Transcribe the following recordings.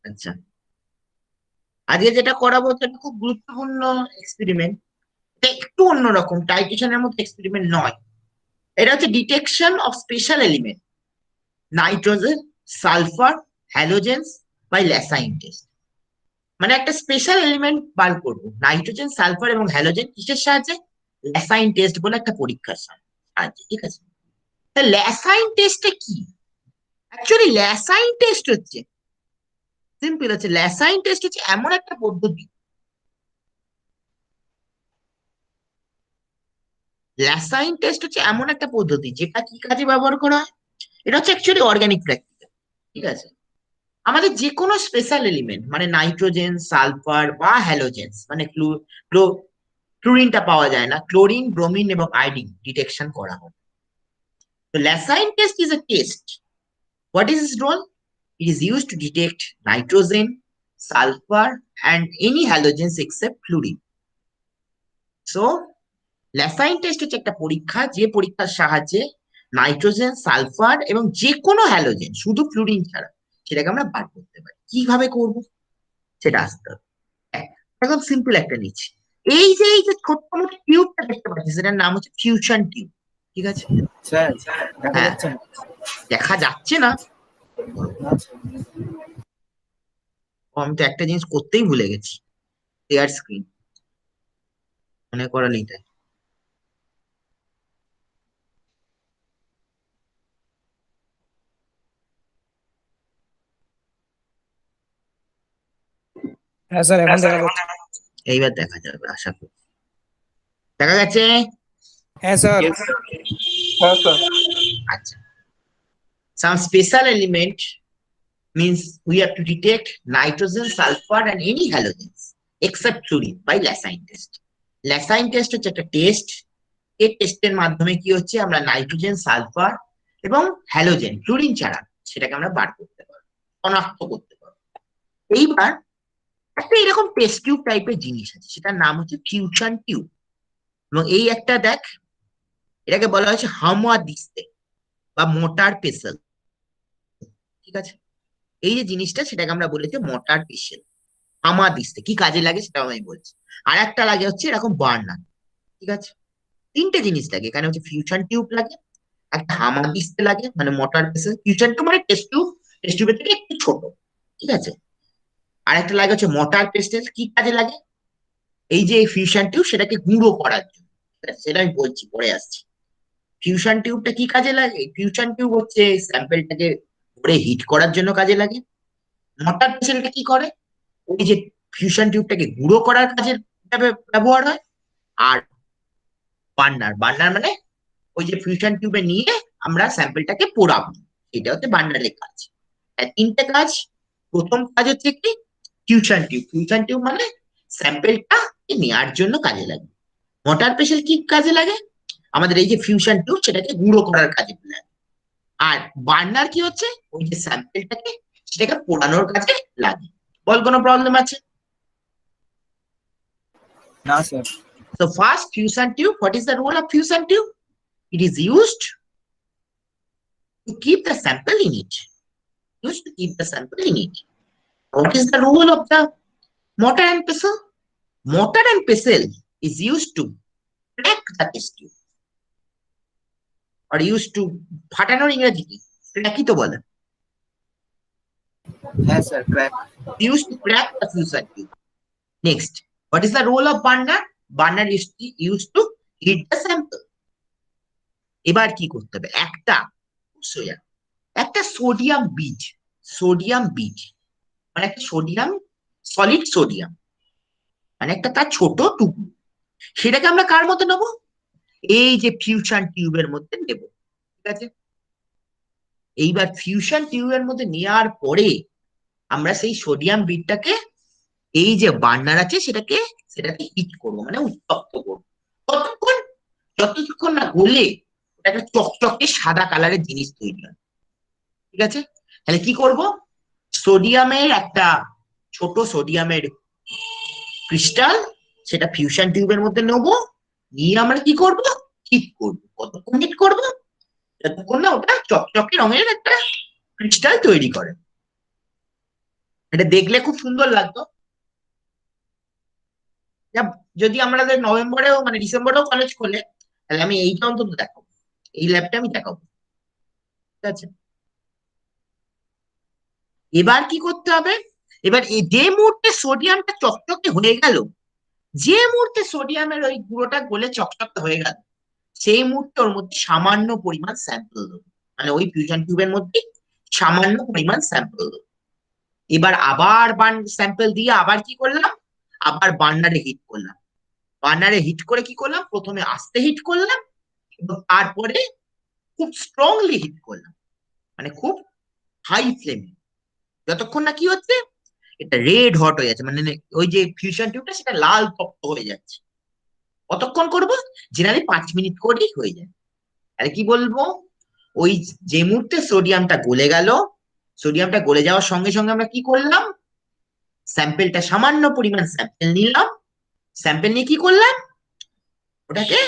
আচ্ছা, আজকে যেটা করাবো সেটা খুব গুরুত্বপূর্ণ এক্সপেরিমেন্ট। এটা একটু অন্যরকম, টাইট্রেশনের মতো এক্সপেরিমেন্ট নয়। এটা হচ্ছে detection of special element, nitrogen, sulphur, halogens by Lassaigne test. মানে একটা স্পেশাল এলিমেন্ট বার করবো, নাইট্রোজেন, সালফার এবং হ্যালোজেন কিসের সাহায্যে? ল্যাসাইন টেস্ট বলে একটা পরীক্ষার সাহায্যে। ঠিক আছে, তা ল্যাসাইন টেস্টে কি? অ্যাকচুয়ালি ল্যাসাইন টেস্ট হচ্ছে সিম্পল, হচ্ছে ল্যাসাইন টেস্ট হচ্ছে এমন একটা পদ্ধতি, ল্যাসাইন টেস্ট হচ্ছে এমন একটা পদ্ধতি যেটা কি কাজে ব্যবহার করা হয়? এটা হচ্ছে অ্যাকচুয়ালি অর্গানিক প্র্যাকটিক্যাল। ঠিক আছে, আমাদের যে কোনো স্পেশাল এলিমেন্ট মানে নাইট্রোজেন, সালফার বা হ্যালোজেন্স মানে ক্লোরিনটা পাওয়া যায় না, ক্লোরিন, ব্রোমিন এবং আয়োডিন ডিটেকশন করা হয়। তো Lassaigne test is a test. What is its role? It is used to detect nitrogen, sulfur, and any halogens except fluorine. So, Lassaigne test হচ্ছে একটা পরীক্ষা, যে পরীক্ষার সাহায্যে নাইট্রোজেন, সালফার এবং যে কোনো হ্যালোজেন, শুধু ফ্লুরিন ছাড়া, সেটাকে আমরা বার করতে পারি। কিভাবে করব সেটা আসতে হবে। একদম সিম্পল একটা নিচ্ছি, এই যে ছোট্ট মোটো টিউবটা দেখতে পাচ্ছি, সেটার নাম হচ্ছে ফিউশন টিউব। ঠিক আছে, স্যার দেখা হ্যাঁ, যাচ্ছে না। দেখা যাচ্ছে না। আচ্ছা, আমি তো একটা জিনিস করতেই ভুলে গেছি, শেয়ার স্ক্রিন, মনে করালি তাই। হ্যাঁ স্যার এখন দেখা যাচ্ছে। এইবার দেখা যাবে আশা করি। দেখা গেছে? হ্যাঁ স্যার। হ্যাঁ স্যার। আচ্ছা, some special element means we have to detect nitrogen, sulfur and any halogens except fluorine by lassain test. Lassaigne test হচ্ছে একটা টেস্ট, এই টেস্টের মাধ্যমে কি হচ্ছে, আমরা নাইট্রোজেন, সালফার এবং হ্যালোজেন, ফ্লুরিন ছাড়া, সেটাকে আমরা বার করতে পারবো, শনাক্ত করতে পারবো। এইবার একটা এরকম টেস্ট টিউব টাইপের জিনিস আছে, সেটার নাম হচ্ছে ফিউশন টিউব। এবং এই একটা দেখ, এটাকে বলা হচ্ছে হামওয়া দিস্তে বা মোটার পেসেল। ঠিক আছে, এই যে জিনিসটা সেটাকে আমরা বলেছি মোটার পেসেল। হামা দিস্তে কি কাজে লাগে সেটাও আমি বলছি। আর একটা লাগে হচ্ছে এরকম বার্নার। ঠিক আছে, তিনটে জিনিস লাগে এখানে, হচ্ছে ফিউশন টিউব লাগে, একটা হামা দিস্তে লাগে মানে মোটর পেসেল, ফিউশন টিউব মানে টেস্ট টিউব, টেস্ট টিউবের থেকে একটু ছোট। ঠিক আছে, আর একটা লাগে হচ্ছে মোটর পেসেল, কি কাজে লাগে? এই যে ফিউশন টিউব সেটাকে গুঁড়ো করার জন্য। ঠিক আছে, সেটা আমি বলছি, পরে আসছি। ফিউশন টিউবটা কি কাজে লাগে? ফিউশন টিউব হচ্ছে স্যাম্পেলটাকে ভরে হিট করার জন্য কাজে লাগে। মোটর পেসেলটা কি করে? ওই যে ফিউশন টিউবটাকে গুঁড়ো করার কাজে ব্যবহার হয়। আর বার্নার, বার্নার মানে ওই যে ফিউশন টিউবে নিয়ে আমরা স্যাম্পলটাকে পোড়াবো, এটা হচ্ছে বার্নারের কাজ। তিনটে কাজ। প্রথম কাজ হচ্ছে কি, ফিউশন টিউব, ফিউশন টিউব মানে স্যাম্পলটা নেওয়ার জন্য কাজে লাগে। মোটর পেশেল কি কাজে লাগে? আমাদের এই যে ফিউশন টিউব সেটাকে গুঁড়ো করার কাজে লাগে। আর বার্নার কি হচ্ছে, ওই যে স্যাম্পলটাকে সেটাকে পোড়ানোর কাজে লাগে। বল কোনো প্রবলেম আছে? না sir. So first fusion tube, what is the role of fusion tube? It is used to keep the sample in it. Used to keep the sample in it. What is the role of the mortar and pestle? Mortar and pestle is used to crack the test tube or used to ফাটানোর ইংরেজি কি? ক্র্যাকই তো বলে। হ্যাঁ sir crack. Used to crack the fusion tube. Next, what is the role of burner? Burner is used to heat the sample. এবার কি করতে হবে, সোজা একটা সোডিয়াম বীজ, সোডিয়াম বীজ মানে একটা সোডিয়াম, সলিড সোডিয়াম মানে একটা তার ছোট টুকরো, সেটাকে আমরা কার মধ্যে নেবো? এই যে ফিউশন টিউবের মধ্যে নেব। ঠিক আছে, এইবার ফিউশন টিউবের মধ্যে নেওয়ার পরে আমরা সেই সোডিয়াম বিটটাকে এই যে বার্নার আছে সেটাকে হিট করবো মানে উত্তপ্ত করবো। কতক্ষণ? যতক্ষণ না গলে ওটা একটা চকচকে সাদা কালারের জিনিস তৈরি হয়। ঠিক আছে, তাহলে কি করব, সোডিয়ামের একটা ছোট সোডিয়ামের ক্রিস্টাল, সেটা ফিউশন টিউবের মধ্যে নেবো, নিয়ে আমরা কি করব, হিট করবো। কতক্ষণ হিট করবো? যতক্ষণ না ওটা চকচকে রঙের একটা ক্রিস্টাল তৈরি করে। এটা দেখলে খুব সুন্দর লাগতো। যদি আমাদের নভেম্বরেও মানে ডিসেম্বরেও কলেজ খোলে, তাহলে আমি এইটা অন্তত দেখাবো, এই ল্যাবটা আমি দেখাবো। ঠিক আছে, এবার কি করতে হবে? এবার এই যে মুহূর্তে সোডিয়ামটা চকচকে হয়ে গেল, যে মুহূর্তে সোডিয়ামের ওই গুঁড়োটা গলে চকচকে হয়ে গেল, সেই মুহূর্তে ওর মধ্যে সামান্য পরিমাণ স্যাম্পল দেবো, মানে ওই ফিউশন টিউবের মধ্যে সামান্য পরিমাণ স্যাম্পল দেবো। এবার আবার স্যাম্পল দিয়ে আবার কি করলাম, আবার বার্নারে হিট করলাম। বার্নারে হিট করে কি করলাম, প্রথমে আস্তে হিট করলাম এবং তারপরে খুব স্ট্রংলি হিট করলাম, মানে খুব হাই ফ্লেমে, যতক্ষণ না কি হচ্ছে, এটা রেড হট হয়ে যাচ্ছে, মানে ওই যে ফিউশন টিউবটা সেটা লাল তপ্ত হয়ে যাচ্ছে। কতক্ষণ করব? জেনারেলি 5 মিনিট করেই হয়ে যায়। আর কি বলবো, ওই যে মুহূর্তে সোডিয়ামটা গলে গেল, সোডিয়ামটা গলে যাওয়ার সঙ্গে সঙ্গে আমরা কি করলাম, স্যাম্পেলটা সামান্য পরিমাণ স্যাম্পেল নিলাম, স্যাম্পেল নিয়ে কি করলাম, ওটাকে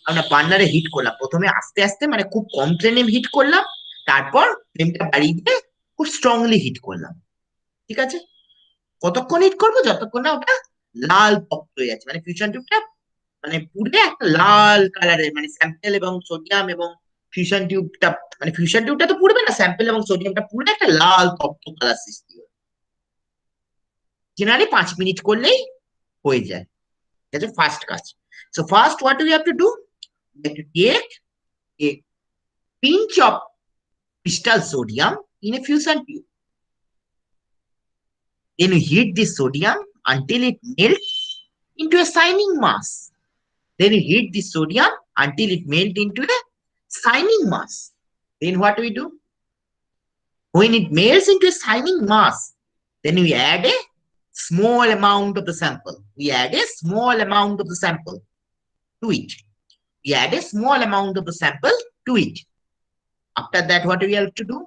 আমরা বার্নারে হিট করলাম। প্রথমে আস্তে আস্তে মানে খুব কম ফ্লেমে হিট করলাম, তারপর ফ্লেমটা বাড়িয়ে দিয়ে খুব স্ট্রংলি হিট করলাম। ঠিক আছে, কতক্ষণ হিট করবো, যতক্ষণ না ওটা লাল তপ্ত হয়ে যাচ্ছে, মানে ফিউশন টিউবটা মানে পুরো একটা লাল কালারের, মানে স্যাম্পেল এবং সোডিয়াম এবং ফিউশন টিউবটা, মানে ফিউশন টিউবটা তো পুড়বে না, স্যাম্পেল এবং সোডিয়ামটা পুরো একটা লাল তপ্ত কালার সৃষ্টি হয়। জেনারেলি 5 মিনিট করলেই হয়ে যায়। ঠিক আছে, ফার্স্ট কাজ। So first what do you have to do, you have to take a pinch of crystal sodium in a fusion tube. Then you heat the sodium until it melts into a shining mass. Then you heat the sodium until it melts into a shining mass. Then what we do? When it melts into a shining mass, then we add a small amount of the sample. We add a small amount of the sample to it. We add a small amount of the sample to it. After that, what we have to do?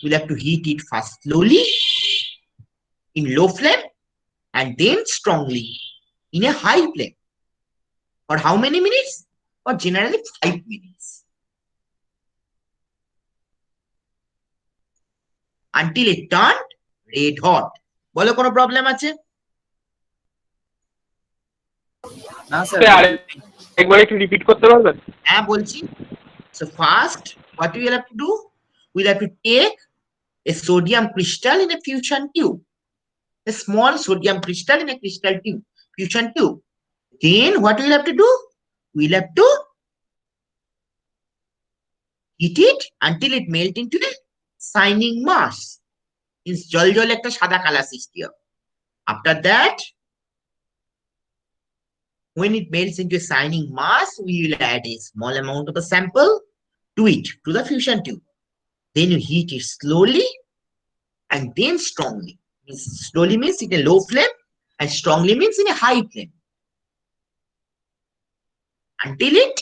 We'll have to heat it first slowly in low flame and then strongly in a high flame. For how many minutes? For generally 5 minutes. Until it turned red hot. বলো কোনো problem আছে? না sir, একবার একটু repeat করতে পারবেন? হ্যাঁ বলছি। So first, what we will have to do? We'll have to take a sodium crystal in a fusion tube. A small sodium crystal in a crystal tube, fusion tube. Then what we'll have to do? We'll have to heat it until it melt into a shining mass. Means জল জল একটা সাদা colour সৃষ্টি হবে। After that, when it melts into a shining mass, we will add a small amount of the sample to it, to the fusion tube. Then you heat it slowly and then strongly. Slowly means in a low flame and strongly means in a high flame. Until it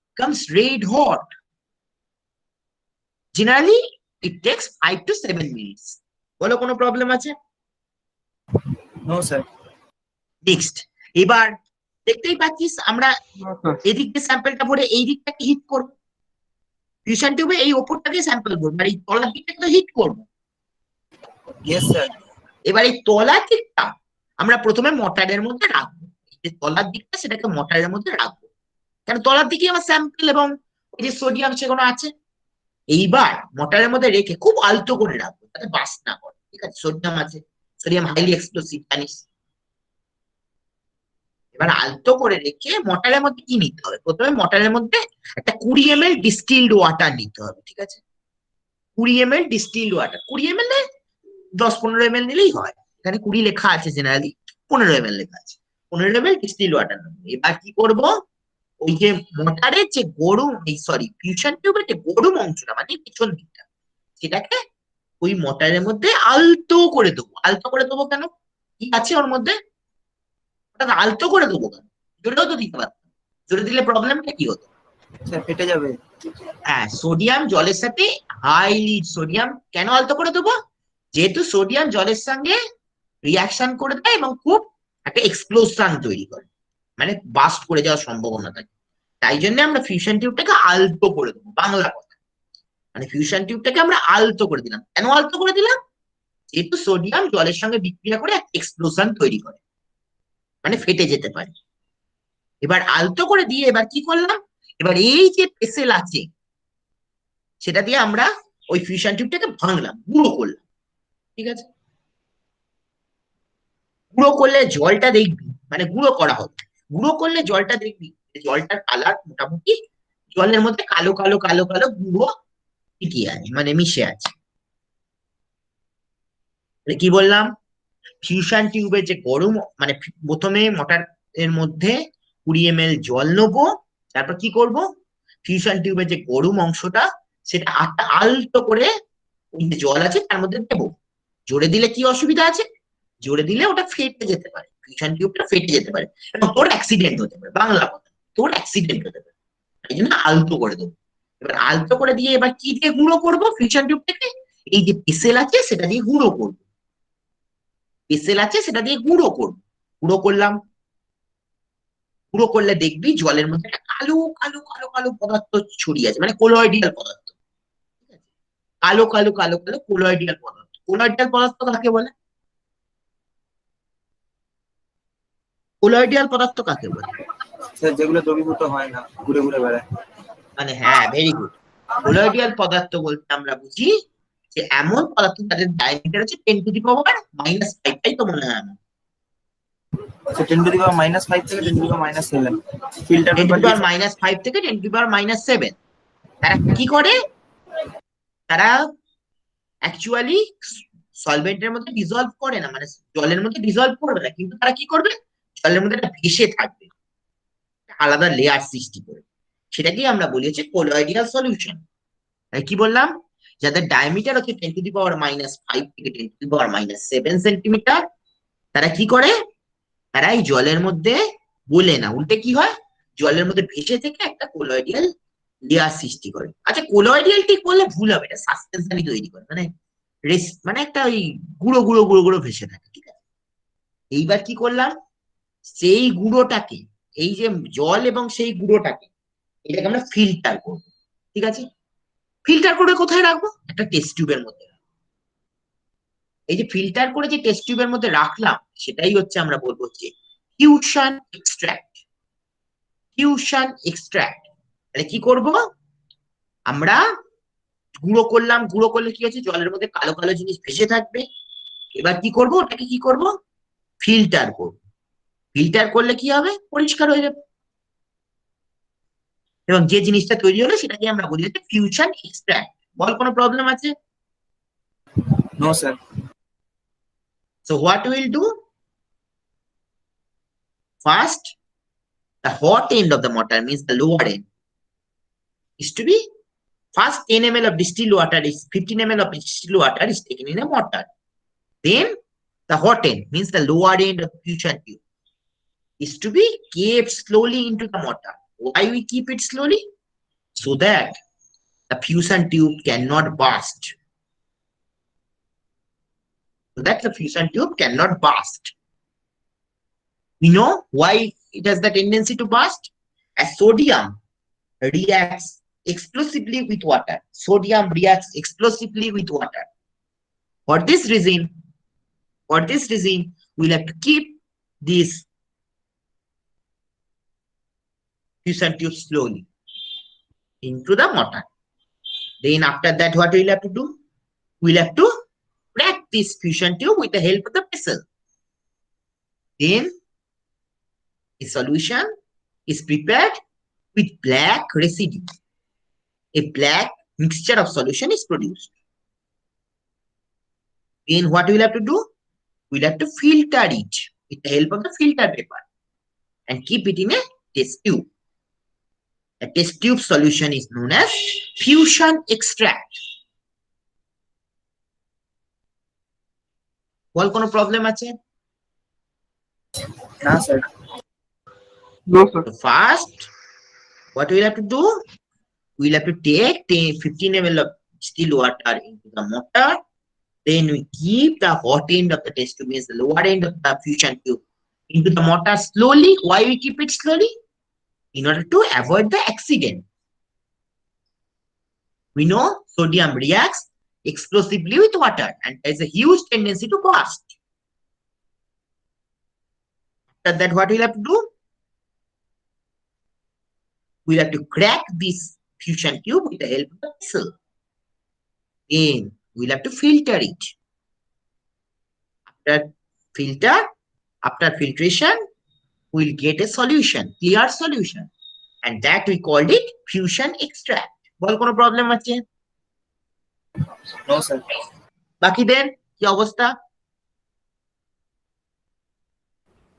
becomes red hot. Generally, it takes 5 to 7 minutes. বলো কোনো problem আছে? No sir. Next, এবার দেখতেই পাচ্ছিস আমরা এদিক দিয়ে স্যাম্পলটা ভরে এই দিকটাকে হিট করব। ফিউশন টিউবে এই ওপরটাকে স্যাম্পল ভরবো, আর এই তলার দিকটাকে তো হিট করবো। Yes sir. এবার এই তলার দিকটা আমরা প্রথমে মটারের মধ্যে রাখবো। যে তলার দিকটা সেটাকে মটারের মধ্যে রাখবো, কারণ তলার দিকে আমার স্যাম্পল এবং ওই যে সোডিয়াম সেগুলো আছে। এইবার মটারের মধ্যে রেখে খুব আলতো করে রাখবো যাতে বাস্ট না করে। ঠিক আছে, সোডিয়াম আছে, সোডিয়াম হাইলি এক্সপ্লোসিভ জানিস। এবার আলতো করে রেখে মটারের মধ্যে কি নিতে হবে, প্রথমে মটারের মধ্যে একটা 20 ml ডিস্টিলড ওয়াটার নিতে হবে। ঠিক আছে, 20 ml distilled water, 20 ml 10-15 ml নিলেই হয়। এখানে 20 লেখা আছে, জেনারেলি 15 ml লেখা আছে। 15 ml ডিস্টিলড ওয়াটার নেবো। এবার কি করব, ওই যে মোটরের যে গরম, এই সরি ফিউশন টিউবের যে গরম অংশটা মানে পিছন দিকটা, সেটাকে ওই মোটরের মধ্যে আলতো করে দেবো। আলতো করে দেবো কেন, কি আছে ওর মধ্যে, ওটা আলতো করে দেবো কেন, জোরেও তো দিতে পারতাম। জোরে দিলে প্রবলেমটা কি হতো? স্যার ফেটে যাবে। হ্যাঁ, সোডিয়াম জলের সাথে হাইলি সোডিয়াম কেন আলতো করে দেবো, যেহেতু সোডিয়াম জলের সঙ্গে রিয়াকশন করে দেয় এবং খুব একটা এক্সপ্লোশন তৈরি করে, মানে বাস্ট করে যাওয়ার সম্ভাবনা থাকে। তাই জন্য আমরা ফিউশন টিউবটাকে আলতো করে দেবো, বাংলা কথা। মানে ফিউশন টিউবটাকে আমরা আলতো করে দিলাম। কেন আলতো করে দিলাম? যেহেতু সোডিয়াম জলের সঙ্গে বিক্রিয়া করে একটা এক্সপ্লোশন তৈরি করে, মানে ফেটে যেতে পারে। এবার আলতো করে দিয়ে এবার কি করলাম, এবার এই যে পেসেল আছে সেটা দিয়ে আমরা ওই ফিউশন টিউবটাকে ভাঙলাম, গুঁড়ো করলাম। ঠিক আছে, গুঁড়ো করলে জলটা দেখবি, মানে গুঁড়ো করা হবে, গুঁড়ো করলে জলটা দেখবি জলটার কালার মোটামুটি জলের মধ্যে কালো কালো কালো কালো গুঁড়ো টিকিয়ে আছে, মানে মিশে আছে। কি বললাম, ফিউশন টিউবের যে গরম, মানে প্রথমে মোটর এর মধ্যে 20 ml জল নেবো, তারপর কি করব, ফিউশন টিউবের যে গরম অংশটা সেটা আলতো করে ওই যে জল আছে তার মধ্যে দেবো। জোরে দিলে কি অসুবিধা আছে, জোরে দিলে ওটা ফেটে যেতে পারে, ফিউশন টিউবটা ফেটে যেতে পারে এবং তোর অ্যাক্সিডেন্ট হতে পারে, বাংলা কথা, তোর অ্যাক্সিডেন্ট হতে পারে। এই জন্য আলতো করে দেবো। এবার আলতো করে দিয়ে এবার কি দিয়ে গুঁড়ো করবো ফিউশন টিউবটাকে, এই যে পিসেল আছে সেটা দিয়ে গুঁড়ো করবো, পেসেল আছে সেটা দিয়ে গুঁড়ো করবো। গুঁড়ো করলাম, গুঁড়ো করলে দেখবি জলের মধ্যে একটা কালো কালো কালো কালো পদার্থ ছড়িয়ে আছে, মানে কোলয়েডিয়াল পদার্থ। ঠিক আছে? কালো কালো কালো কালো কোলয়েডিয়াল পদার্থ। কোলয়েডিয়াল পদার্থ কাকে বলে? কোলয়েডিয়াল পদার্থ কাকে বলে? স্যার যেগুলো দ্রবীভূত হয় না, ঘুরে ঘুরে বেড়ায়। মানে হ্যাঁ, ভেরি গুড। কোলয়েডিয়াল পদার্থ বলতে আমরা বুঝি যে এমন পদার্থ তাদের ডায়ামিটার হচ্ছে 10⁻⁻⁵, তাই তো মনে হয় আমার। আচ্ছা, 10⁻⁻5 থেকে 10⁻⁷ ফিল্টার টেন টু পেপার দি দিয়ে। পাওয়ার -5 থেকে 10⁻⁷। তারা কি করে, তারা অ্যাকচুয়ালি সলভেন্টের মধ্যে ডিজলভ করে না, মানে জলের মধ্যে ডিজলভ করবে না, কিন্তু তারা কি করবে, জলের মধ্যে একটা ভেসে থাকবে, আলাদা লেয়ার সৃষ্টি করে। সেটাকেই আমরা বলি হচ্ছে কোলয়েডিয়াল সলিউশন। কি বললাম, যাদের ডায়ামিটার হচ্ছে 10⁻⁻5 থেকে 10⁻⁷ তারা কি করে, তারা এই জলের মধ্যে বলে না, উল্টে কি হয়, জলের মধ্যে ভেসে থেকে একটা কোলয়েডিয়াল লেয়ার সৃষ্টি করে। আচ্ছা, কোলয়েডিয়াল ঠিক বললে ভুল হবে, এটা সাসপেনশনই তৈরি করে, মানে মানে একটা ওই গুঁড়ো গুঁড়ো গুঁড়ো গুঁড়ো ভেসে থাকে। ঠিক আছে, এইবার কি করলাম, সেই গুঁড়োটাকে, এই যে জল এবং সেই গুঁড়োটাকে, এটাকে আমরা ফিল্টার করবো। ঠিক আছে, ফিল্টার করে কোথায় রাখবো, একটা টেস্ট টিউবের মধ্যে। এই যে ফিল্টার করে যে টেস্ট টিউবের মধ্যে রাখলাম সেটাই হচ্ছে আমরা বলবো যে ফিউশন এক্সট্রাক্ট। ফিউশন এক্সট্রাক্ট, তাহলে কি করব, আমরা গুঁড়ো করলাম, গুঁড়ো করলে কি হচ্ছে, জলের মধ্যে কালো কালো জিনিস ভেসে থাকবে। এবার কি করব, ওটাকে কি করব, ফিল্টার করব। ফিল্টার করলে কি হবে, পরিষ্কার হয়ে যাবে, এবং যে জিনিসটা তৈরি হলো সেটাকে আমরা বলি হচ্ছে ফিউশন এক্সট্রাক্ট। বল, কোনো প্রবলেম আছে? No sir. So what we'll do, first the hot end of the mortar, means the lower end, is to be, first 10 ml of distilled water is 15 ml of distilled water is taken in a mortar. Then the hot end, means the lower end of the fusion tube, is to be kept slowly into the mortar. Why we keep it slowly? So that the fusion tube cannot burst. So that the fusion tube cannot burst. We know why it has the tendency to burst. As sodium reacts explosively with water. Sodium reacts explosively with water. For this reason, we'll have to keep this fusion tube slowly into the mortar. Then after that, what we'll have to do? We'll have to crack this fusion tube with the help of the vessel. Then a solution is prepared with black residue. A black mixture of solution is produced. Then what we'll have to do? We'll have to filter it with the help of the filter paper and keep it in a test tube. The test tube solution is known as fusion extract. বল, কোনো problem আছে? না sir. No, sir. So first, what we'll have to do? We'll have to take 15 ml of distilled water into the mortar. Then we keep the hot end of the test tube, means the lower end of the fusion tube, into the mortar slowly. Why we keep it slowly? In order to avoid the accident. We know Sodium reacts explosively with water and has a huge tendency to burst. After that, what we'll have to do? We'll have to crack this fusion tube with the help of the vessel. Then we'll have to filter it. After filtration, we'll get a solution, clear solution, and that we called it fusion extract. বল কোনো problem আছে? No sir. বাকিদের কি অবস্থা?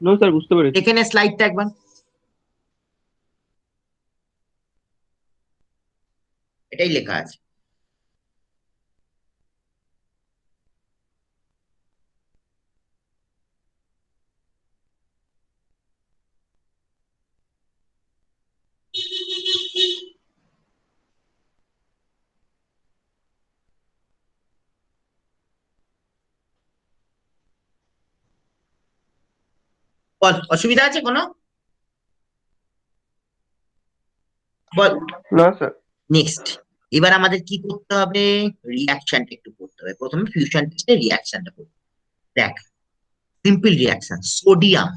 No sir, বুঝতে পেরেছি। এখানে স্লাইডটা একবার এটাই লেখা আছে। বল, অসুবিধা আছে কোনো? বল। না স্যার। নেক্সট, এবার আমাদের কি করতে হবে? রিঅ্যাকশনটা একটু করতে হবে। প্রথমে ফিউশন টেস্টে রিঅ্যাকশনটা করব। দেখ, সিম্পল রিঅ্যাকশন, সোডিয়াম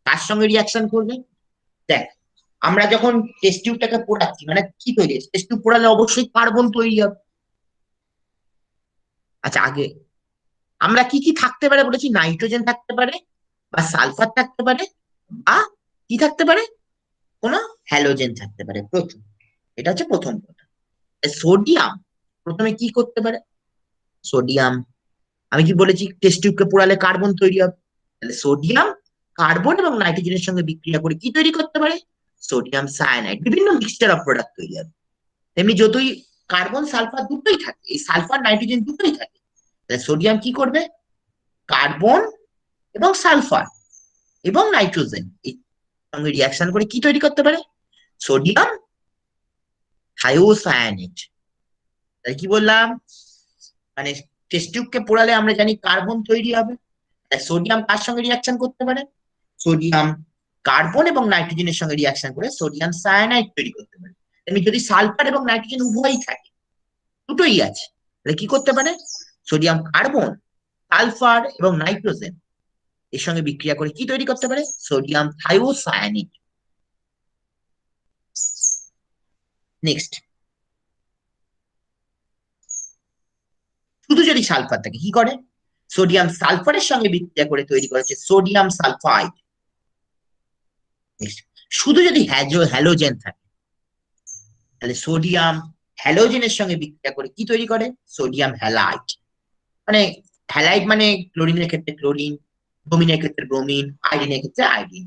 কার সঙ্গে রিঅ্যাকশন করবে? দেখ, আমরা যখন টেস্ট টিউবটাকে পোড়াচ্ছি, মানে কি তৈরি হচ্ছে? টেস্ট টিউব পোড়ালে অবশ্যই কার্বন তৈরি হবে। আচ্ছা, আগে আমরা কি কি থাকতে পারে বলেছি? নাইট্রোজেন থাকতে পারে, বা সালফার থাকতে পারে, বা কি থাকতে পারে? কোনো হ্যালোজেন থাকতে পারে। প্রথম, এটা হচ্ছে প্রথম কথা। সোডিয়াম প্রথমে কি করতে পারে? সোডিয়াম, আমি কি বলেছি টেস্ট টিউবকে পোড়ালে কার্বন তৈরি হবে? তাহলে সোডিয়াম কার্বন এবং নাইট্রোজেনের সঙ্গে বিক্রিয়া করে কি তৈরি করতে পারে? সোডিয়াম সায়ানাইড, বিভিন্ন মিক্সচার অফ প্রোডাক্ট তৈরি হবে। তেমনি যতই কার্বন সালফার দুটোই থাকে, এই সালফার নাইট্রোজেন দুটোই থাকে, তাহলে সোডিয়াম কি করবে? কার্বন এবং সালফার এবং নাইট্রোজেন এই সঙ্গে রিয়াকশন করে কি তৈরি করতে পারে? Sodium thiocyanate. তাই কি বললাম? মানে টেস্ট টিউবকে পোড়ালে আমরা জানি কার্বন তৈরি হবে, সোডিয়াম কার সঙ্গে রিয়াকশন করতে পারে? সোডিয়াম কার্বন এবং নাইট্রোজেনের সঙ্গে রিয়াকশন করে সোডিয়াম সায়ানাইড তৈরি করতে পারে। তেমনি যদি সালফার এবং নাইট্রোজেন উভয়ই থাকে, দুটোই আছে, তাহলে কি করতে পারে? সোডিয়াম কার্বন, সালফার এবং নাইট্রোজেন এর সঙ্গে বিক্রিয়া করে কি তৈরি করতে পারে? সোডিয়াম থায়োসায়ানিড। নেক্সট, শুধু যদি সালফার থাকে কি করে? সোডিয়াম সালফারের সঙ্গে বিক্রিয়া করে তৈরি করেছে সোডিয়াম সালফাইড। শুধু যদি হ্যালোজেন থাকে, তাহলে সোডিয়াম হ্যালোজেনের সঙ্গে বিক্রিয়া করে কি তৈরি করে? Sodium halide. মানে হ্যালাইড মানে ক্লোরিনের ক্ষেত্রে ক্লোরিন, ব্রোমিনের ক্ষেত্রে ব্রোমিন, আয়োডিনের ক্ষেত্রে আয়োডিন।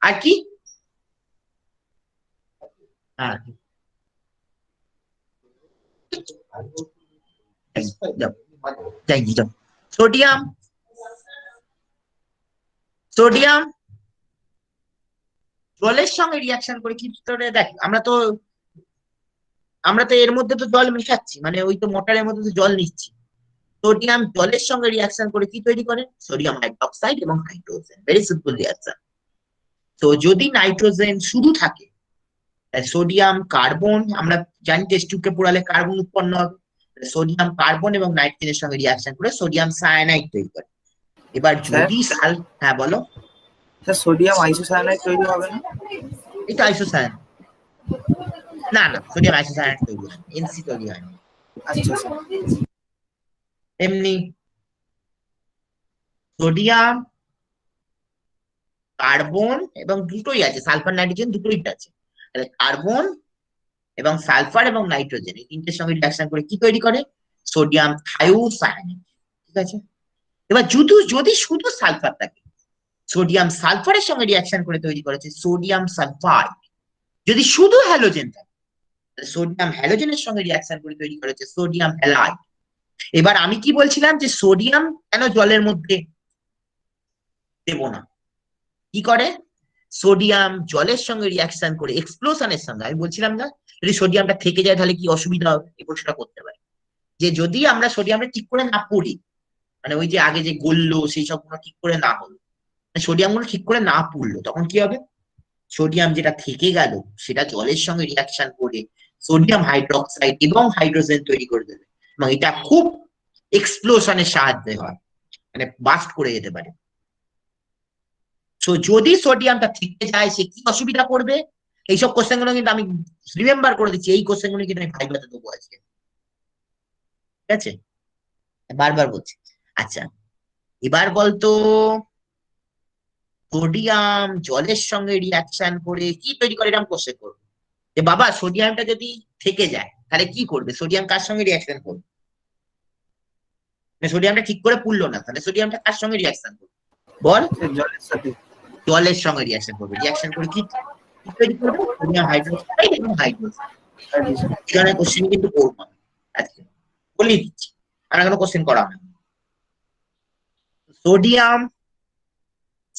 আর কি? সোডিয়াম সোডিয়াম জলের সঙ্গে রিয়াকশন করে কি করে? দেখ, আমরা তো এর মধ্যে তো জল মেশাচ্ছি, মানে ওই তো মোটরের মধ্যে তো জল নিচ্ছি। সোডিয়াম জলের সঙ্গে রিয়াকশন করে কি তৈরি করে? সোডিয়াম হাইড্রোক্সাইড এবং হাইড্রোজেন। Very simple reaction. তো যদি নাইট্রোজেন শুধু থাকে, সোডিয়াম কার্বন, আমরা জানি টেস্ট টিউবকে পোড়ালে কার্বন উৎপন্ন হবে, সোডিয়াম কার্বন এবং নাইট্রোজেনের সঙ্গে রিয়াকশন করে সোডিয়াম সায়ানাইড তৈরি করে। এবার যদি হ্যাঁ বলো। স্যার, সোডিয়াম আইসোসায়ানাইড তৈরি হবে না? এটা আইসোসায়ান, না না, সোডিয়াম আইসোসায়ানাইড তৈরি হয়, এনসি তৈরি হয় না। আচ্ছা স্যার। এমনি সোডিয়াম কার্বন এবং দুটোই আছে, সালফার নাইট্রোজেন দুটোই আছে। তাহলে কার্বন এবং সালফার এবং নাইট্রোজেন এই তিনটের সঙ্গে রিয়াকশন করে কি তৈরি করে? Sodium thiocyanate. ঠিক আছে, এবার যদি শুধু সালফার থাকে, সোডিয়াম সালফারের সঙ্গে রিয়াকশন করে তৈরি করেছে সোডিয়াম সালফাইড। যদি শুধু হ্যালোজেন থাকে, সোডিয়াম হ্যালোজেনের সঙ্গে রিয়াকশন করে তৈরি করেছে সোডিয়াম হ্যালাইড। এবার আমি কি বলছিলাম যে সোডিয়াম কেন জলের মধ্যে দেব না? কি করে? সোডিয়াম জলের সঙ্গে রিয়াকশন করে এক্সপ্লোশনের সঙ্গে, আমি বলছিলাম না, যদি সোডিয়ামটা থেকে যায় তাহলে কি অসুবিধা হবে? এই প্রশ্নটা করতে পারে যে যদি আমরা সোডিয়ামটা ঠিক করে না পড়ি, মানে ওই যে আগে যে গললো সেই সব গুলো ঠিক করে না হলো, সোডিয়াম গুলো ঠিক করে না পুড়লো, তখন কি হবে? সোডিয়াম যেটা থেকে গেল সেটা জলের সঙ্গে রিয়াকশন করে সোডিয়াম হাইড্রোক্সাইড এবং হাইড্রোজেন তৈরি করে দেবে, এবং এটা খুব এক্সপ্লোশনের সাহায্যে হয়, মানে বাস্ট করে যেতে পারে। তো যদি সোডিয়ামটা থেকে যায় সে কি অসুবিধা করবে, এইসব কোশ্চেন গুলো কিন্তু আমি রিমেম্বার করে দিচ্ছি, এই কোশ্চেন গুলো কিন্তু আমি ভাইভাতে দেবো আজকে, ঠিক আছে, বারবার বলছি। আচ্ছা, এবার বলতো সোডিয়াম জলের সঙ্গে রিয়াকশন করে কি তৈরি করে, এরকম কোশ্চেন করবে যে বাবা সোডিয়ামটা যদি থেকে যায় তাহলে কি করবে, সোডিয়াম কার সঙ্গে রিয়াকশন করবে, সোডিয়ামটা ঠিক করে পুড়লো না তাহলে সোডিয়ামটা কার সঙ্গে রিয়াকশন করবে বল, জলের সাথে। জলের সঙ্গে রিয়াকশন করবে, রিয়াকশন করে কি কি তৈরি করবে, সোডিয়াম হাইড্রোক্সাইড এবং হাইড্রোজেন। এই ধরনের কোশ্চেন কিন্তু করবো না আজকে, বলে দিচ্ছি, আর কোনো কোশ্চেন করা হবে না। Sodium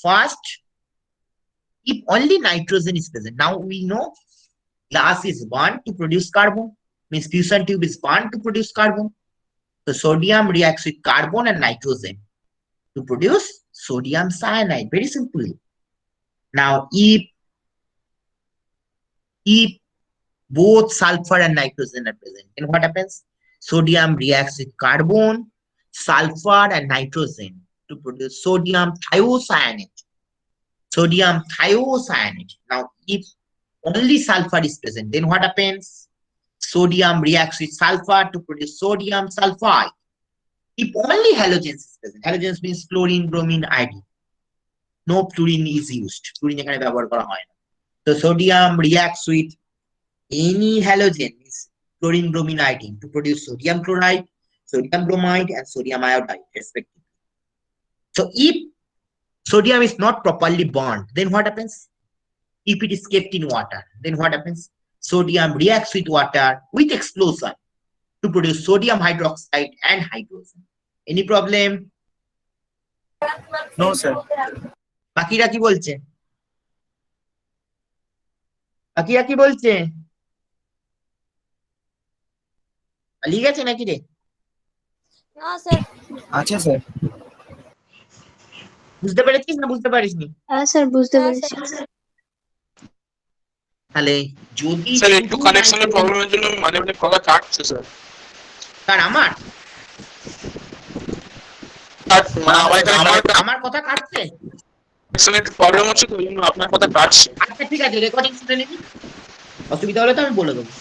first, if only nitrogen is present. Now we know glass is burned to produce carbon, means fusion tube is burned to produce carbon. So sodium reacts with carbon and nitrogen to produce sodium cyanide. Very simply. Now, if both sulfur and nitrogen are present, then what happens? Sodium reacts with carbon, sulfur, and nitrogen to produce sodium thiocyanate. Sodium thiocyanate. Now, if only sulfur is present, then what happens? Sodium reacts with sulfur to produce sodium sulfide. If only halogens is present, halogens means chlorine, bromine, iodine. No fluorine is used. Fluorine এখানে ব্যবহার করা হয় না। So sodium reacts with any halogen, means chlorine, bromine, iodine, to produce sodium chloride, sodium bromide, and sodium iodide, respectively. So if sodium is not properly burned, then what happens? If it is kept in water, then what happens? Sodium reacts with water with explosion to produce sodium hydroxide and hydrogen. Any problem? No sir. বাকিরা কি বলছে, বাকিরা কি বলছে, পালিয়ে গেছে নাকি রে? না স্যার। আছে স্যার। বুঝতে পেরেছিস না বুঝতে পারিসনি? হ্যাঁ স্যার, বুঝতে পেরেছি। তাহলে যদি স্যার একটু কানেকশনের প্রবলেমের জন্য মাঝে মাঝে কথা কাটছে স্যার। আর আমার মানে আমার এখানে আমার কথা কাটছে, কানেকশনের একটু প্রবলেম হচ্ছে তো, ওই জন্য আপনার কথা কাটছে। আচ্ছা ঠিক আছে, রেকর্ডিং শুনে নিবি, অসুবিধা হলে তো আমি বলে দেবো।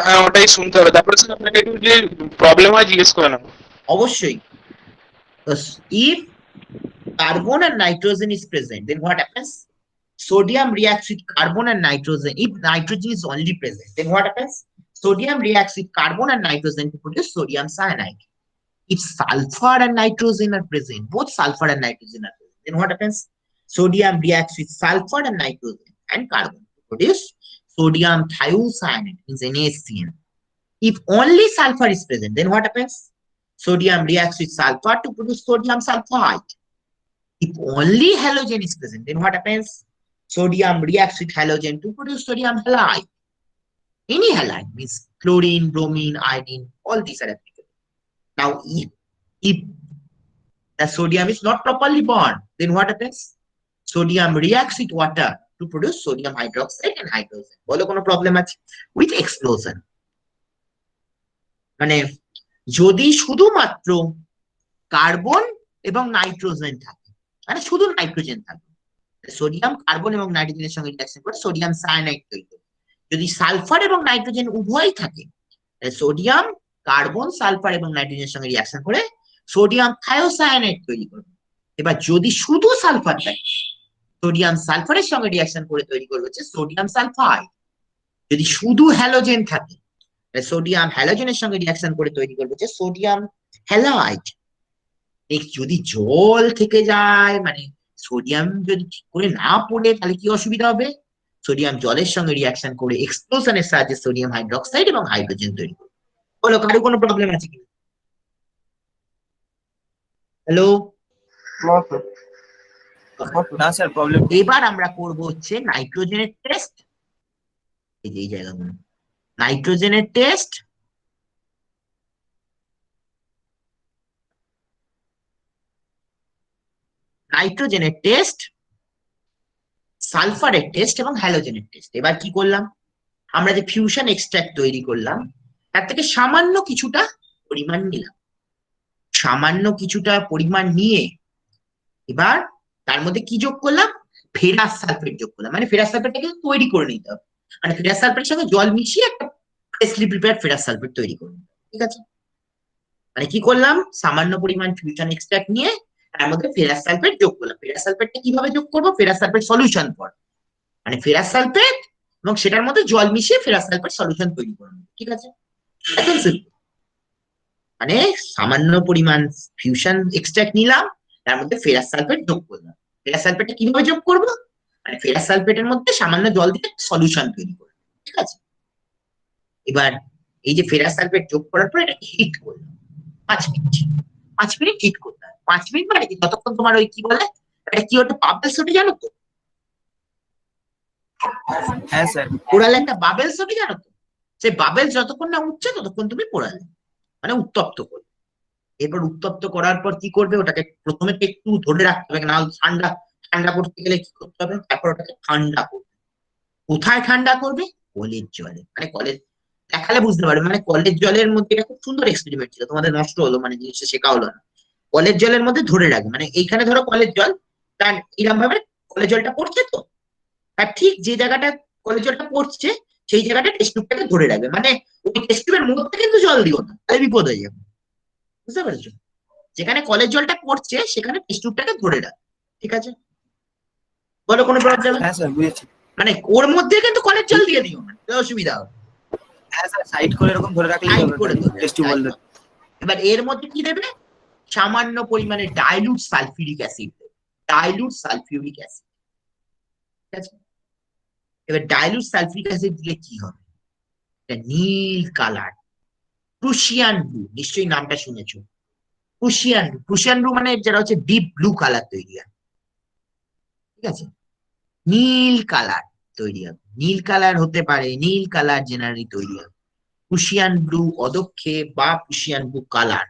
হ্যাঁ ওটাই শুনতে হবে, তারপরে স্যার আপনাকে একটু যে প্রবলেম হয় জিজ্ঞেস করে নেবো। অবশ্যই। If carbon and nitrogen is present, then what happens? Sodium reacts with carbon and nitrogen. If nitrogen is only present, then what happens? Sodium reacts with carbon and nitrogen to produce sodium cyanide. If sulfur and nitrogen are present, both sulfur and nitrogen are present, then what happens? Sodium reacts with sulfur and nitrogen and carbon to produce sodium thiocyanate, means NaCN. If only sulfur is present, then what happens? Sodium reacts with sulfur to produce sodium sulfide. If only halogen is present, then what happens? Sodium reacts with halogen to produce sodium halide. Any halide means chlorine, bromine, iodine, all these are applicable. Now, if the sodium is not properly burned, then what happens? Sodium reacts with water to produce sodium hydroxide and hydrogen. বলো কোনো problem আছে? With explosion. মানে যদি শুধুমাত্র carbon এবং nitrogen থাকে, মানে শুধু নাইট্রোজেন থাকে, সোডিয়াম কার্বন এবং নাইট্রোজেনের সঙ্গে রিঅ্যাকশন করে সোডিয়াম সায়ানাইড তৈরি করে। যদি সালফার এবং নাইট্রোজেন উভয়ই থাকে, সোডিয়াম কার্বন সালফার এবং নাইট্রোজেনের সঙ্গে রিঅ্যাকশন করে সোডিয়াম থায়োসায়ানাইড তৈরি করবে। এবার যদি শুধু সালফার থাকে, সোডিয়াম সালফারের সঙ্গে রিঅ্যাকশন করে তৈরি করবে হচ্ছে সোডিয়াম সালফাইড। যদি শুধু হ্যালোজেন থাকে, সোডিয়াম হ্যালোজেনের সঙ্গে রিঅ্যাকশন করে তৈরি করবে হচ্ছে সোডিয়াম হ্যালাইড। যদি জল থেকে যায়, মানে সোডিয়াম যদি ঠিক করে না পড়ে তাহলে কি অসুবিধা হবে? সোডিয়াম জলের সঙ্গে রিঅ্যাকশন করে এক্সপ্লোশনের সাহায্যে সোডিয়াম হাইড্রোক্সাইড এবং হাইড্রোজেন তৈরি করবে। বলো কারো কোনো প্রবলেম আছে কি? হ্যালো, না স্যার, প্রবলেম। এবার আমরা করব হচ্ছে নাইট্রোজেনের টেস্ট। এই যে এই জায়গাগুলো নাইট্রোজেনের টেস্ট, নাইট্রোজেনের টেস্ট সালফারের টেস্ট এবং হ্যালোজেনের টেস্ট। এবার কি করলাম, আমরা যে ফিউশন এক্সট্রাক্ট তৈরি করলাম তার থেকে সামান্য কিছুটা পরিমাণ নিলাম, সামান্য কিছুটা পরিমাণ নিয়ে এবার তার মধ্যে কি যোগ করলাম, ফেরাস সালফেট যোগ করলাম। মানে ফেরাস সালফেটটাকে তৈরি করে নিতে হবে, মানে ফেরাস সালফেটের সঙ্গে জল মিশিয়ে একটা ফ্রেশলি প্রিপেয়ার্ড ফেরাস সালফেট তৈরি করলাম। ঠিক আছে, মানে কি করলাম, সামান্য পরিমাণ ফিউশন এক্সট্রাক্ট নিয়ে তার মধ্যে ফেরাস সালফেট যোগ করলাম। ফেরাস সালফেটটা কিভাবে যোগ করবো, ফেরাস সালফেট সলিউশন পর, মানে ফেরাস সালফেট এবং সেটার মধ্যে জল মিশিয়ে ফেরাস সালফেট সলিউশন তৈরি করলাম। ঠিক আছে, একদম সিম্পল। মানে সামান্য পরিমাণ ফিউশন এক্সট্রাক্ট নিলাম, তার মধ্যে ফেরাস সালফেট যোগ করলাম। ফেরাস সালফেটটা কিভাবে যোগ করবো, মানে ফেরাস সালফেটের মধ্যে সামান্য জল দিয়ে সলিউশন তৈরি করলাম। ঠিক আছে, এবার এই যে ফেরাস সালফেট যোগ করার পর এটাকে হিট করলাম 5 মিনিট। 5 মিনিট হিট করতে হয়। 5 মিনিট মানে কি, যতক্ষণ তোমার ওই কি বলে এটা কি ওটা বাবলস ওঠে জানো তো, হ্যাঁ স্যার। পোড়ালে একটা বাবেলস ওঠে জানো তো, সেই বাবেলস যতক্ষণ না উঠছে ততক্ষণ তুমি পোড়ালে, মানে উত্তপ্ত করবে। এরপর উত্তপ্ত করার পর কি করবে, ওটাকে প্রথমে তো একটু ধরে রাখতে হবে, না ঠান্ডা ঠান্ডা করতে গেলে কি করতে হবে, তারপর ওটাকে ঠান্ডা করবে। কোথায় ঠান্ডা করবে, কলের জলে। মানে কলের দেখালে বুঝতে পারবে, মানে কলের জলের মধ্যে এটা খুব সুন্দর এক্সপেরিমেন্ট ছিল, তোমাদের নষ্ট হলো, মানে জিনিসটা শেখা হলো না। কলের জলের মধ্যে ধরে রাখবে, মানে এইখানে ধরো কলের জল, তার এরকম ভাবে কলের জলটা পড়ছে তো, তার ঠিক যে জায়গাটা কলের জলটা পড়ছে সেই জায়গাটা টেস্ট টিউবটাকে ধরে রাখবে। মানে ওই টেস্ট টিউবের মধ্যে কিন্তু জল দিও না, তাহলে বিপদ হয়ে যাবে। বুঝতে পেরেছো, যেখানে কলের জলটা পড়ছে সেখানে টেস্ট টিউবটাকে ধরে রাখ। ঠিক আছে, বলো কোনো প্রবলেম? হ্যাঁ স্যার বুঝেছি। মানে ওর মধ্যে কিন্তু কলের জল দিয়ে দিও না, তাহলে অসুবিধা হবে। হ্যাঁ স্যার, সাইড করে এরকম ধরে রাখলেই টাইট হবে করে ধরে টেস্ট রাখবে, বললে। একদম। এবার এর মধ্যে কি দেবে, সামান্য পরিমাণে dilute sulphuric acid, dilute sulphuric acid. ঠিক আছে, এবার ডাইলুট সালফিউরিক অ্যাসিড দিলে কি হবে, এটা নীল কালার, প্রুশিয়ান ব্লু, নিশ্চয়ই নামটা শুনেছো। প্রুশিয়ান ব্লু, প্রুশিয়ান ব্লু মানে যেটা হচ্ছে ডিপ ব্লু কালার তৈরি হয়। ঠিক আছে, নীল কালার তৈরি হবে, নীল কালার হতে পারে, নীল কালার জেনারেলি তৈরি হবে। প্রুশিয়ান ব্লু অদক্ষেপ বা প্রুশিয়ান ব্লু কালার,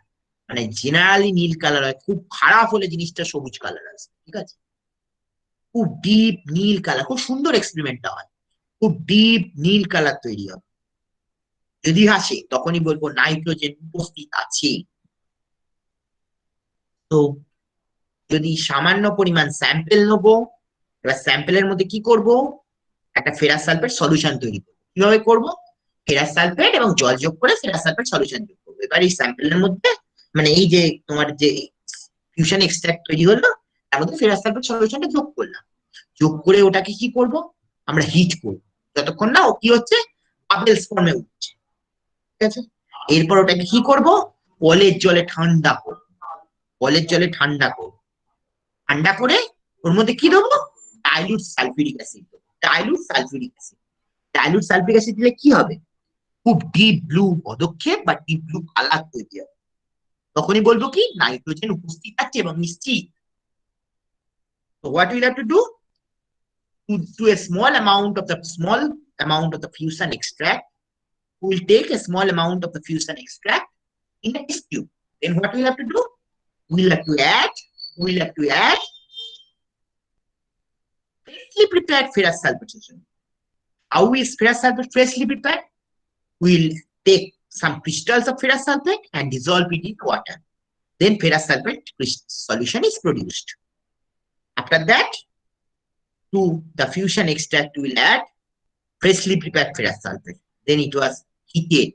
মানে জেনারেলি নীল কালার হয়, খুব খারাপ হলে জিনিসটা সবুজ কালার আসে। ঠিক আছে, খুব ডিপ নীল কালার, খুব সুন্দর এক্সপেরিমেন্টটা হয়, খুব ডিপ নীল কালার তৈরি হবে। যদি আসে তখনই বলবো নাইট্রোজেন উপস্থিত আছে। তো যদি সামান্য পরিমাণ স্যাম্পেল নেবো, এবার স্যাম্পেলের মধ্যে কি করব, একটা ফেরাস সালফেট সলিউশন তৈরি করবো। কিভাবে করব, ফেরাস সালফেট এবং জল যোগ করে ফেরাস সালফেট সলিউশন যোগ করবো। এবার এই স্যাম্পেলের মধ্যে, মানে এই যে তোমার যে ফিউশন এক্সট্রাক্ট তৈরি হলো তার মধ্যে ফেরাস সালফেট সলিউশনটা যোগ করলাম। যোগ করে ওটাকে কি করব, আমরা হিট করব যতক্ষণ না ও কি হচ্ছে, বাবেলস ফর্মে উঠছে। ঠিক আছে, এরপর ওটাকে কি করব, কলের জলে ঠান্ডা করব, কলের জলে ঠান্ডা করব। ঠান্ডা করে ওর মধ্যে কি দেবো, ডাইলুট সালফিউরিক অ্যাসিড দেবো, dilute sulphuric acid. Dilute sulphuric acid দিলে কি হবে, খুব ডিপ ব্লু পদক্ষেপ বা ডিপ ব্লু কালার তৈরি হবে। তখনই বলবো কি নাইট্রোজেন উপস্থিত আছে এবং নিশ্চিত। So what we'll have to do, to a small amount of the fusion extract, we will take a small amount of the fusion extract in a test tube. Then what we'll have to do, we'll have to add freshly prepared ferrous sulfate solution. How is ferrous sulfate freshly prepared? We'll take some crystals of ferrous sulfate and dissolve it in water. Then ferrous sulfate solution is produced. After that, to the fusion extract, we will add freshly prepared ferrous sulfate. Then it was heated,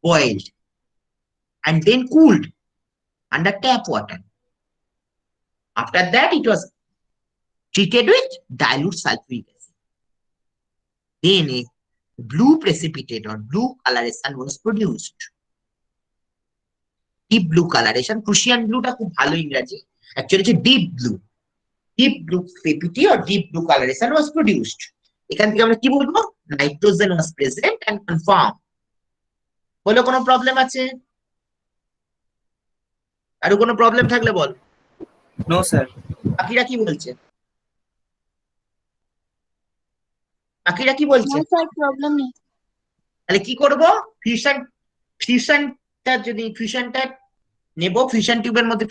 boiled, and then cooled under tap water. After that, it was treated with dilute sulfuric acid. Then a blue precipitate or blue coloration was produced. Deep blue coloration, Prussian blue টা খুব ভালো ইংরেজি, actually হচ্ছে deep blue. Deep blue precipitate or deep blue coloration was produced. এখান থেকে আমরা কি বলবো, nitrogen was present and confirmed. হলো কোনো প্রবলেম আছে? আর কোনো প্রবলেম থাকলে বল। No sir. বাকিরা কি বলছে, বাকিরা কি বলছে? No sir, problem নেই। তাহলে কি করব, ফিউশনটা যদি ফিউশনটা নেব, ফিউশন টিউবের মধ্যে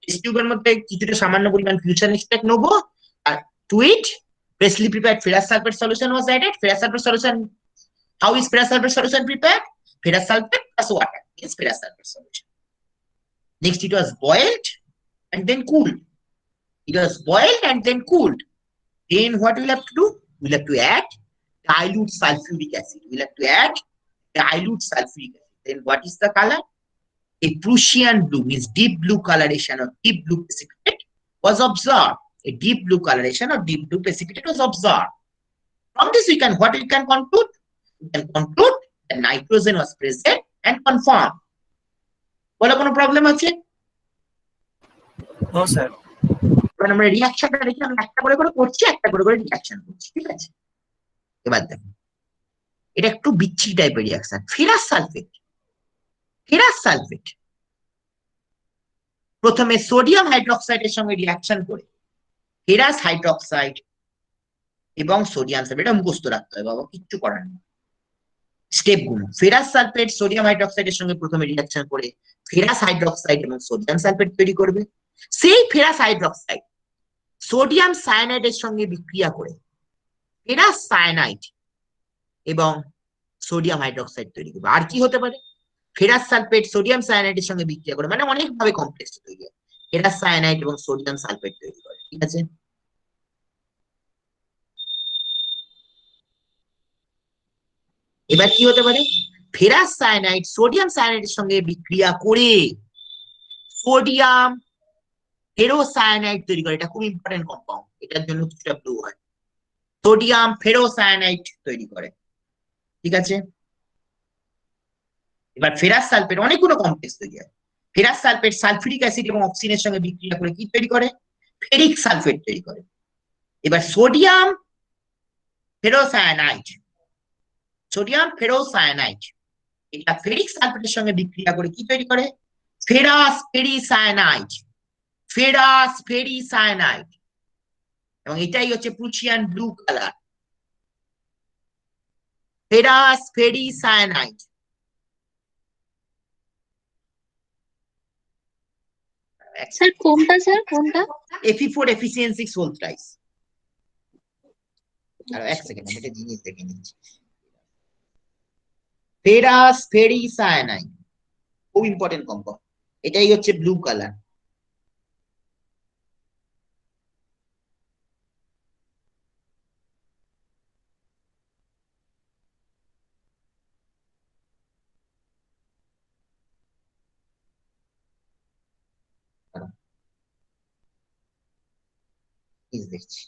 টেস্ট টিউবের মধ্যে কিছুটা সামান্য পরিমাণ ফিউশন এক্সট্রাক্ট নেবো, আর To it, freshly prepared ferrous sulfate solution was added. Ferrous sulfate solution, how is ferrous sulfate solution prepared? Ferrous sulfate plus water is ferrous sulfate solution. Next, it was boiled and then cooled. It was boiled and then cooled. Then what we'll have to do? We'll have to add dilute sulfuric acid. We'll have to add dilute sulfuric acid. Then what is the color? A Prussian blue, means deep blue coloration or deep blue precipitate was observed. A deep blue coloration or deep blue precipitate was observed. From this, what we can conclude? We can conclude that nitrogen was present and confirmed. বলো কোনো problem আছে? No sir. এবার আমরা রিঅ্যাকশনটা দেখি, আমরা একটা করে করে করছি, একটা করে করে রিঅ্যাকশন করছি, ঠিক আছে? এবার দেখো, এটা একটু বিচ্ছিরি টাইপের রিঅ্যাকশন। ফেরাস সালফেট প্রথমে সোডিয়াম হাইড্রোক্সাইডের সঙ্গে রিঅ্যাকশন করে ফেরাস হাইড্রোক্সাইড এবং সোডিয়াম সালফেট, এটা মুখস্থ রাখতে হয় বাবা, কিচ্ছু করার নেই। স্টেপ গুলো, ফেরাস সালফেট সোডিয়াম হাইড্রোক্সাইডের সঙ্গে প্রথমে রিঅ্যাকশন করে ফেরাস হাইড্রোক্সাইড এবং সোডিয়াম সালফেট তৈরি করবে। সেই ফেরাস হাইড্রোক্সাইড সোডিয়াম সায়ানাইডের সঙ্গে বিক্রিয়া করে ফেরাস সায়ানাইড এবং সোডিয়াম হাইড্রোক্সাইড তৈরি করবে। আর কি হতে পারে? ফেরাস সালফেট সোডিয়াম সায়ানাইডের সঙ্গে বিক্রিয়া করে, মানে অনেকভাবে কমপ্লেক্স তৈরি হয়, ফেরাস সায়ানাইড এবং সোডিয়াম সালফেট তৈরি করে, ঠিক আছে? এবার কি হতে পারে? ফেরাস সায়ানাইড সোডিয়াম সায়ানাইডের সঙ্গে বিক্রিয়া করে সোডিয়াম ফেরোসায়ানাইড তৈরি করে। এটা খুব ইম্পর্টেন্ট কম্পাউন্ড, এটার জন্য কিছুটা ব্লু হয়। সোডিয়াম ফেরোসায়ানাইড তৈরি করে, ঠিক আছে? এবার ফেরাস সালফেট অনেকগুলো কমপ্লেক্স তৈরি হয়। ফেরাস সালফেট সালফিউরিক অ্যাসিড এবং অক্সিজেনের সঙ্গে বিক্রিয়া করে কি তৈরি করে? ফেরিক সালফেট তৈরি করে। এবার সোডিয়াম ফেরোসায়ানাইড এটা ফেরিক সালফেটের সঙ্গে বিক্রিয়া করে কি তৈরি করে? ফেরাস ফেরিসায়ানাইড, এবং এটাই হচ্ছে Prussian blue colour, ferrous ferricyanide. Sir কোনটা Fe4 Fe6 হোল থ্রাইস। আর এক সেকেন্ড, আমি এটা জিনিস দেখে নিচ্ছি। ফেরাস ফেরিসায়ানাইড খুব ইম্পর্টেন্ট কম্পাউন্ড, এটাই হচ্ছে ব্লু কালার। দেখছি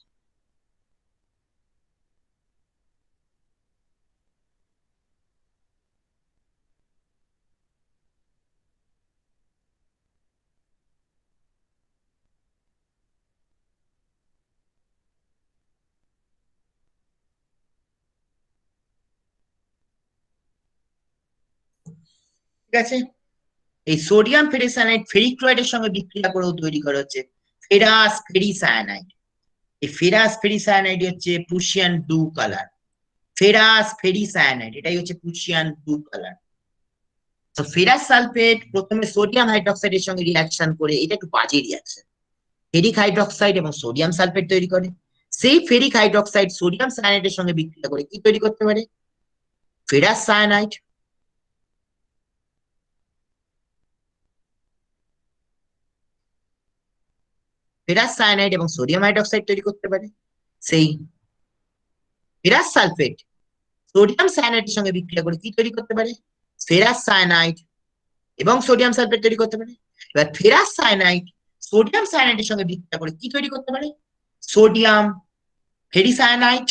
ঠিক আছে। এই সোডিয়াম ফেরিসায়ানাইড ফেরিক ক্লোরাইডের সঙ্গে বিক্রিয়া করেও তৈরি করা হচ্ছে ফেরাস ফেরিসায়ানাইড। এই ফেরাস ফেরিসায়ানাইড হচ্ছে Prussian blue colour. Ferrous ferricyanide এটাই হচ্ছে প্রুশিয়ান ব্লু কালার। তো ফেরাস সালফেট প্রথমে সোডিয়াম হাইড্রোক্সাইডের সঙ্গে রিঅ্যাকশন করে, এটা একটু বাজে রিঅ্যাকশন, ফেরিক হাইড্রোক্সাইড এবং সোডিয়াম সালফেট তৈরি করে। সেই ফেরিক হাইড্রোক্সাইড সোডিয়াম সায়ানাইডের সঙ্গে বিক্রিয়া করে কি তৈরি করতে পারে? Ferrous cyanide. ফেরাস সায়ানাইড এবং সোডিয়াম হাইড্রোক্সাইড তৈরি করতে পারে। সেই ফেরাস সালফেট সোডিয়াম সায়ানাইডের সঙ্গে বিক্রিয়া করে কি তৈরি করতে পারে? ফেরাস সায়ানাইড এবং সোডিয়াম সালফেট তৈরি করতে পারে। এবার ফেরাস সায়ানাইড সোডিয়াম সায়ানাইডের সঙ্গে বিক্রিয়া করে কি তৈরি করতে পারে? Sodium ferricyanide.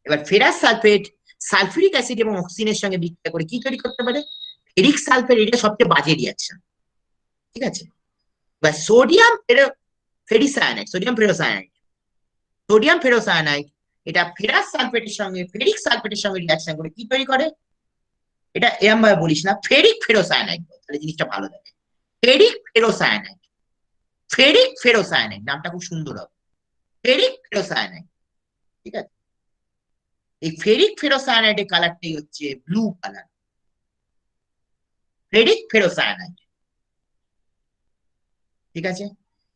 এবার ফেরাস সালফেট সালফিউরিক অ্যাসিড এবং অক্সিজেনের সঙ্গে বিক্রিয়া করে কি তৈরি করতে পারে? Ferric sulphate. এটা সবচেয়ে বাজে রিঅ্যাকশন, ঠিক আছে? এবার সোডিয়াম ফেরোসায়ানাইড এটা ফেরাস সালফেটের সঙ্গে ফেরিক সালফেটের সঙ্গে রিঅ্যাকশন করে কি তৈরি করে? এটা এরকম ভাবে বলিস না, ফেরিক ফেরোসায়ানাইড, তাহলে জিনিসটা ভালো থাকে। ফেরিক ফেরোসায়ানাইড নামটা খুব সুন্দর হবে, ফেরিক ফেরোসায়ানাইড, ঠিক আছে? এই ফেরিক ফেরোসায়ানাইডের কালারটাই হচ্ছে ব্লু কালার, ফেরিক ফেরোসায়ানাইড, ঠিক আছে?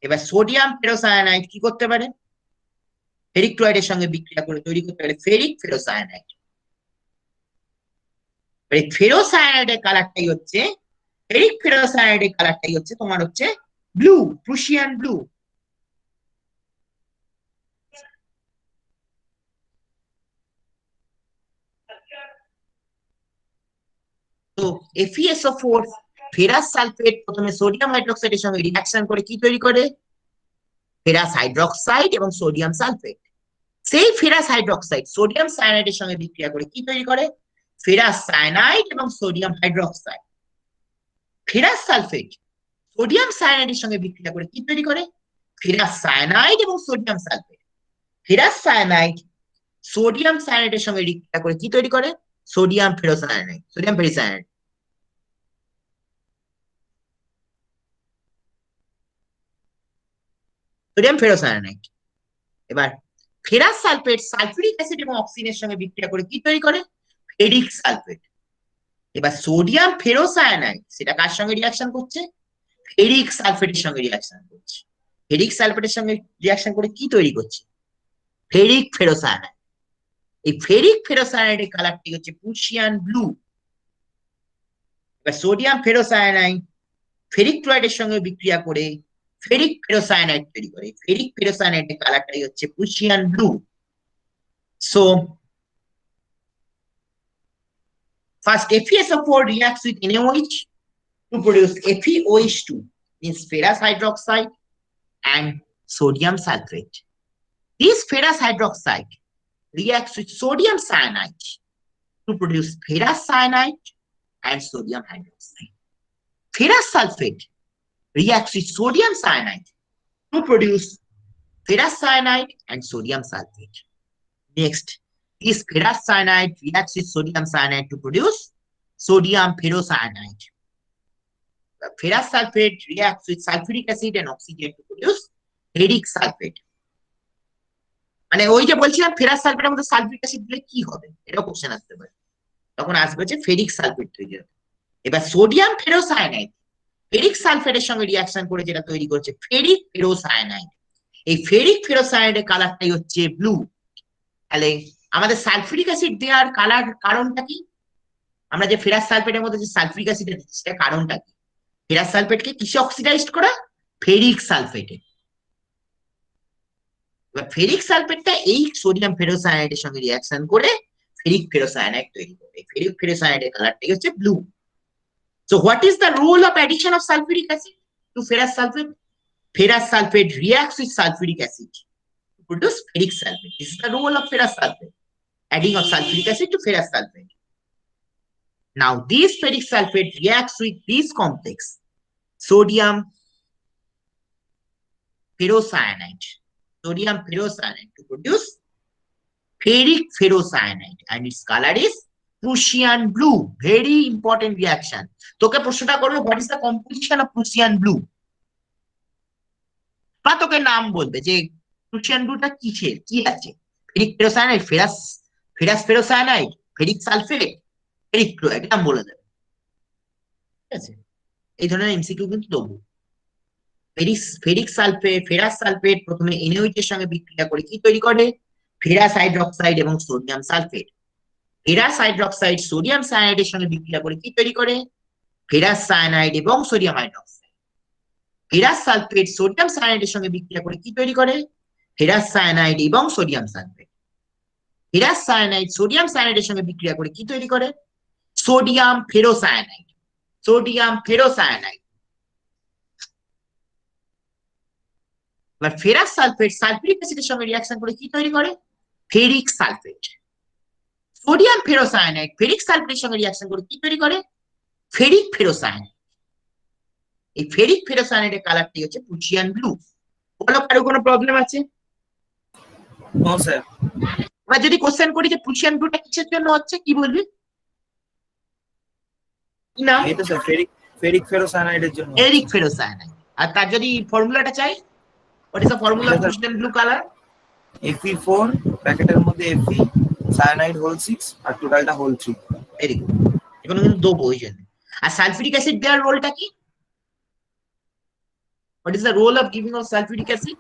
এবার সোডিয়াম ফেরোসায়ানাইড কি করতে পারে? ফেরিক ক্লোরাইডের সঙ্গে বিক্রিয়া করে তৈরি করতে পারে ফেরিক ফেরোসায়ানাইড। এই ফেরোসায়ানাইডের কালারটাই হচ্ছে, ফেরিক ফেরোসায়ানাইডের কালারটাই হচ্ছে তোমার হচ্ছে ব্লু, প্রুশিয়ান ব্লু। তো FeSO4 ফেরাস সালফেট প্রথমে সোডিয়াম হাইড্রোক্সাইডের সঙ্গে রিঅ্যাকশন করে কি তৈরি করে? ফেরাস হাইড্রোক্সাইড এবং সোডিয়াম সালফেট। সেই ফেরাস হাইড্রোক্সাইড সোডিয়াম সায়ানাইডের সঙ্গে বিক্রিয়া করে কি তৈরি করে? ফেরাস সায়ানাইড এবং sodium hydroxide. Ferrous sulphate sodium সায়ানাইডের সঙ্গে বিক্রিয়া করে কি তৈরি করে? ফেরাস সায়ানাইড এবং sodium sulphate. Ferrous cyanide sodium সায়ানাইডের সঙ্গে বিক্রিয়া করে কি তৈরি করে? Sodium ferrocyanide, sodium ferricyanide. Sodium ferrocyanide. এবার ফেরাস সালফেট সালফিউরিক অ্যাসিড এবং অক্সিজেনের সঙ্গে বিক্রিয়া করে কি তৈরি করে? Ferric sulphate. এবার সোডিয়াম ফেরোসায়ানাইড সেটা কার সঙ্গে রিঅ্যাকশন করছে? ফেরিক সালফেটের সঙ্গে রিঅ্যাকশন করছে। ফেরিক সালফেটের সঙ্গে রিঅ্যাকশন করে কি তৈরি করছে? Ferric ferrocyanide. এই ফেরিক ফেরোসায়ানাইডের কালারটি হচ্ছে প্রুশিয়ান ব্লু। এবার সোডিয়াম ফেরোসায়ানাইড ফেরিক ক্লোরাইডের সঙ্গে বিক্রিয়া করে ফেরিক ফেরোসায়ানাইড তৈরি করে। ফেরিক ফেরোসায়ানাইডের কালারটাই হচ্ছে Prussian blue. So first FeSO4 reacts with NaOH to produce FeOH2, means ferrous hydroxide and sodium sulfate. This ferrous hydroxide reacts with sodium cyanide to produce ferrous cyanide and sodium hydroxide. Ferrous sulfate reacts with sodium cyanide to produce ferrous cyanide and sodium sulfate. Next, this ferrous cyanide reacts with sodium cyanide to produce sodium ferrocyanide. The ferrous sulfate reacts with sulfuric acid and oxygen to produce ferric sulfate. মানে ওই যে বলছিলাম ferrous সালফেটের মধ্যে সালফিক acid দিলে কি হবে, এটা question আসতে পারে। তখন আসবে যে ফেরিক সালফেট তৈরি হবে। এবার সোডিয়াম ফেরোসায়ানাইড ফেরিক সালফেটের সঙ্গে রিঅ্যাকশন করে যেটা তৈরি করছে ফেরিক ফেরোসায়ানাইড। এই ফেরিক ফেরোসায়ানাইডের কালারটাই হচ্ছে ব্লু। তাহলে আমাদের সালফিউরিক অ্যাসিড দেওয়ার কারণটা কি? আমরা যে ফেরাস সালফেটের মধ্যে যে সালফিউরিক অ্যাসিড দিচ্ছি সেটা কারণটা কি? ফেরাস সালফেটকে কিসে অক্সিডাইজড করা? ফেরিক সালফেটে। এবার ফেরিক সালফেটটা এই সোডিয়াম ফেরোসায়ানাইডের সঙ্গে রিঅ্যাকশন করে ফেরিক ফেরোসায়ানাইড তৈরি করে। ফেরিক ফেরোসায়ানাইডের কালারটাই হচ্ছে blue. So what is the role of addition of sulfuric acid to ferrous sulfate? Ferrous sulfate reacts with sulfuric acid to produce ferric sulfate. This is the role of ferrous sulfate, adding of sulfuric acid to ferrous sulfate. Now this ferric sulfate reacts with this complex, sodium ferrocyanide, to produce ferric ferrocyanide, and its color is Prussian blue. Very important reaction. তোকে প্রশ্নটা করবে what is the composition of Prussian blue? বা তোকে নাম বলবে যে Prussian blueটা কিসের, কি আছে? Ferric ferrocyanide, ferrous ferrocyanide, ferric sulphate, ferric chloride, নাম বলে দেবে। ঠিক আছে, এই ধরনের এমসিকিউ কিন্তু দেবো। ফেরাস সালফেট প্রথমে NaOH এর সঙ্গে বিক্রিয়া করে কি তৈরি করে? ফেরাস হাইড্রোক্সাইড এবং sodium sulphate. Ferrous hydroxide sodium সায়ানাইডের সঙ্গে বিক্রিয়া করে কি তৈরি করে? ফেরাস সায়ানাইড এবং sodium hydroxide. Ferrous sulphate sodium সায়ানাইডের সঙ্গে বিক্রিয়া করে কি তৈরি করে? ফেরাস সায়ানাইড এবং sodium sulphate. Ferrous cyanide sodium সায়ানাইডের সঙ্গে বিক্রিয়া করে কি তৈরি করে? Sodium ferrocyanide. Sodium ferrocyanide. এবার ফেরাস সালফেট সালফিউরিক অ্যাসিডের সঙ্গে রিঅ্যাকশন করে কি তৈরি করে? Ferric sulphate. Sodium ferrocyanide ferric সালফেটের সঙ্গে রিঅ্যাকশন করে কি তৈরি করে? Ferric ferrocyanide. এই ফেরিক ফেরোসায়ানাইডের কালারটি হচ্ছে প্রুশিয়ান ব্লু। বলো কারো কোনো প্রবলেম আছে? No sir. এবার যদি কোশ্চেন করি যে প্রুশিয়ান ব্লুটা কিসের জন্য হচ্ছে, কি বলবি? না, এই তো স্যার ফেরিক ফেরোসায়ানাইডের জন্য। Ferric ferrocyanide. আর তার যদি ফর্মুলাটা চাই, what is the formula of Prussian blue colour? Fe4 প্যাকেটের মধ্যে Fe সায়ানাইড হোল 6 আর টোটালটা হোল 3। ভেরি গুড, এখানে কিন্তু দেবো ওই জন্য। আর সালফিউরিক অ্যাসিড দেওয়ার রোলটা কি? What is the role of giving of sulfuric acid?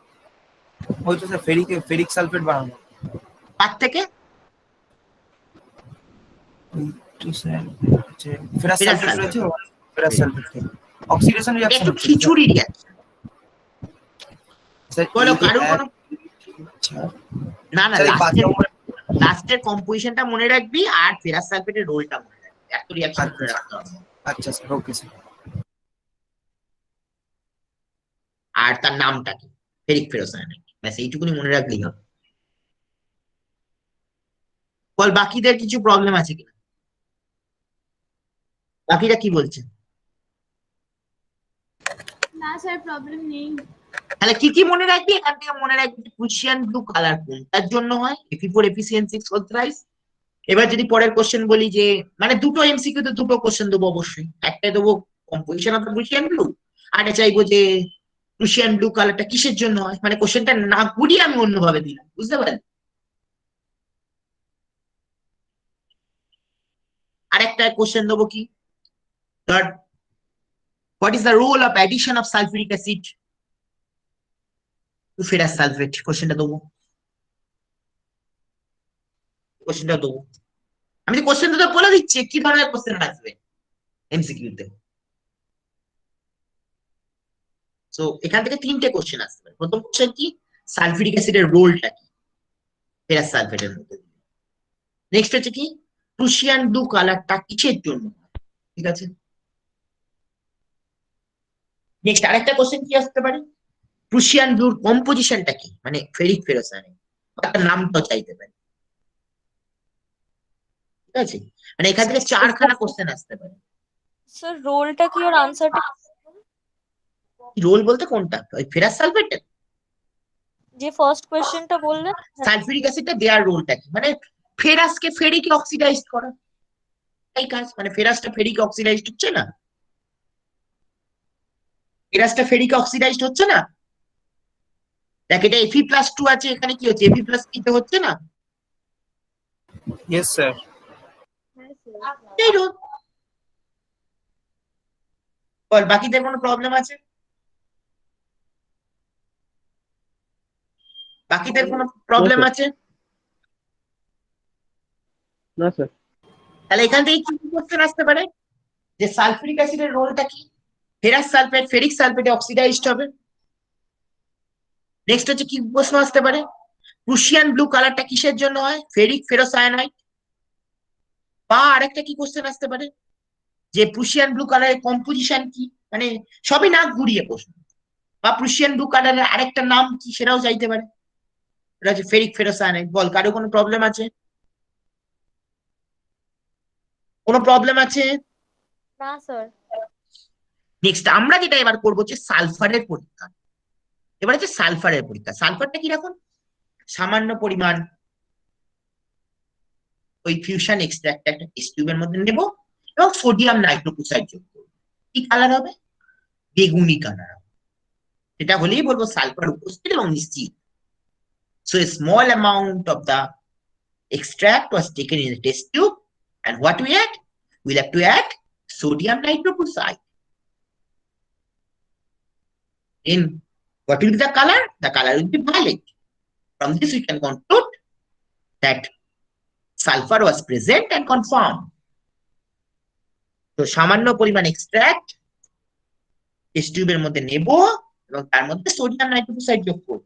ওই তো স্যার ফেরিক সালফেট বানানো। কার থেকে? Ferrous Ferrous sulphate sulfate. রয়েছে, ফেরাস সালফেট থেকে অক্সিডেশন এটা রিঅ্যাকশন একটু খিচুড়ি রিয়াকশন। বলো কারো কোনো না না, লাস্টের কম্পোজিশনটা মনে রাখবি আর ফেরাস সালফেটের রোলটা মনে রাখবি, এত রিয়াকশন মনে রাখতে হবে। আচ্ছা স্যার, ওকে স্যার। আর তার নামটা কি? ফেরিক ফেরোসায়ানাইড, ব্যাস এইটুকুনি মনে রাখলেই হবে। বল বাকিদের কিছু প্রবলেম আছে কিনা, বাকিরা কি বলছে? না স্যার প্রবলেম নেই। তাহলে কি কি মনে রাখবি? এখান থেকে মনে রাখবি প্রুশিয়ান ব্লু কালার কোনটার জন্য হয়, Fe4 Fe6 থ্রাইস। এবার যদি পরের কোশ্চেন বলি যে মানে দুটো এমসিকিউ তে দুটো কোশ্চেন দেবো অবশ্যই, একটা দেবো কম্পোজিশন অফ প্রুশিয়ান ব্লু, আর এটা চাইবো যে প্রুশিয়ান ব্লু কালারটা কিসের জন্য হয়, মানে কোশ্চেনটা না ঘুরিয়ে আমি অন্যভাবে দিলাম, বুঝতে পারলি? আরেকটা কোশ্চেন দেবো কি, ধর what is the role of addition of sulfuric acid to ferrous sulfate, কোশ্চেনটা দেবো, কোশ্চেনটা দেবো। আমি যে কোশ্চেনটা তো বলে দিচ্ছি কি ধরনের কোশ্চেন আসবে এমসিকিউ তে। সো এখান থেকে তিনটে কোশ্চেন আসতে পারে। প্রথম কোশ্চেন কি, সালফিউরিক অ্যাসিডের রোলটা কি ফেরাস সালফেটের মধ্যে। নেক্সট হচ্ছে কি, প্রুশিয়ান ব্লু কালারটা কিসের জন্য, ঠিক আছে। নেক্সট আরেকটা কোশ্চেন কি আসতে পারে, প্রুশিয়ান ব্লুর কম্পোজিশনটা কি, মানে ফেরিক ফেরোসায়ানাইড, তার নামটাও চাইতে পারে, ঠিক আছে। মানে এখান থেকে চারখানা কোশ্চেন আসতে পারে। স্যার রোলটা কি ওর আনসারটা? রোল বলতে কোনটা, ওই ফেরাস সালফেটের? যে ফার্স্ট কোশ্চেনটা বললেন সালফিউরিক অ্যাসিডটা দেয়ার রোলটা কি, মানে ফেরাসকে ফেরিকে অক্সিডাইজড করা, এই কাজ। মানে ফেরাসটা ফেরিকে অক্সিডাইজড হচ্ছে না, ফেরাসটা ফেরিকে অক্সিডাইজড হচ্ছে না। দেখ এটা Fe+2 আছে, এখানে কি হচ্ছে Fe+3 হচ্ছে না, ইয়েস স্যার। এই রোল। বল বাকিদের কোনো প্রবলেম আছে, বাকিদের কোনো প্রবলেম আছে? না স্যার। তাহলে এখান থেকে কি কোশ্চেন আসতে পারে, যে সালফিউরিক অ্যাসিডের রোলটা কি, ফেরাস সালফেট ফেরিক সালফেটে অক্সিডাইজড হবে। নেক্সট হচ্ছে কি প্রশ্ন আসতে পারে, প্রুশিয়ান ব্লু কালারটা কিসের জন্য হয়, ফেরিক ফেরোসায়ানাইড। বা আরেকটা কি কোশ্চেন আসতে পারে, যে প্রুশিয়ান ব্লু কালারের কম্পোজিশন কি, মানে সবই নাক ঘুরিয়ে প্রশ্ন। বা প্রুশিয়ান ব্লু কালারের আরেকটা নাম কি সেটাও চাইতে পারে, এটা হচ্ছে ফেরিক ফেরোসায়ানাইড। বল কারো কোনো প্রবলেম আছে, কোনো প্রবলেম আছে? না স্যার। নেক্সট আমরা যেটা এবার করবো হচ্ছে সালফারের পরীক্ষা। এবার হচ্ছে সালফারের পরীক্ষা। সালফারটা কিরকম, সামান্য পরিমাণ ওই ফিউশন এক্সট্রাক্ট একটা টেস্ট টিউবের মধ্যে নেব এবং সোডিয়াম নাইট্রোক্সাইড যোগ করবো। কি কালার হবে, বেগুনি কালার। এটা হলেই বলবো সালফার উপস্থিত এবং নিশ্চিত। So a small amount of the extract was taken in the test tube, and what we add? We'll have to add sodium nitroprusside. In what will be the color? The color will be violet. From this we can conclude that sulfur was present and confirmed. তো সামান্য পরিমাণ extract test টিউবের মধ্যে নেব এবং তার মধ্যে sodium নাইট্রোক্সাইড যোগ করব।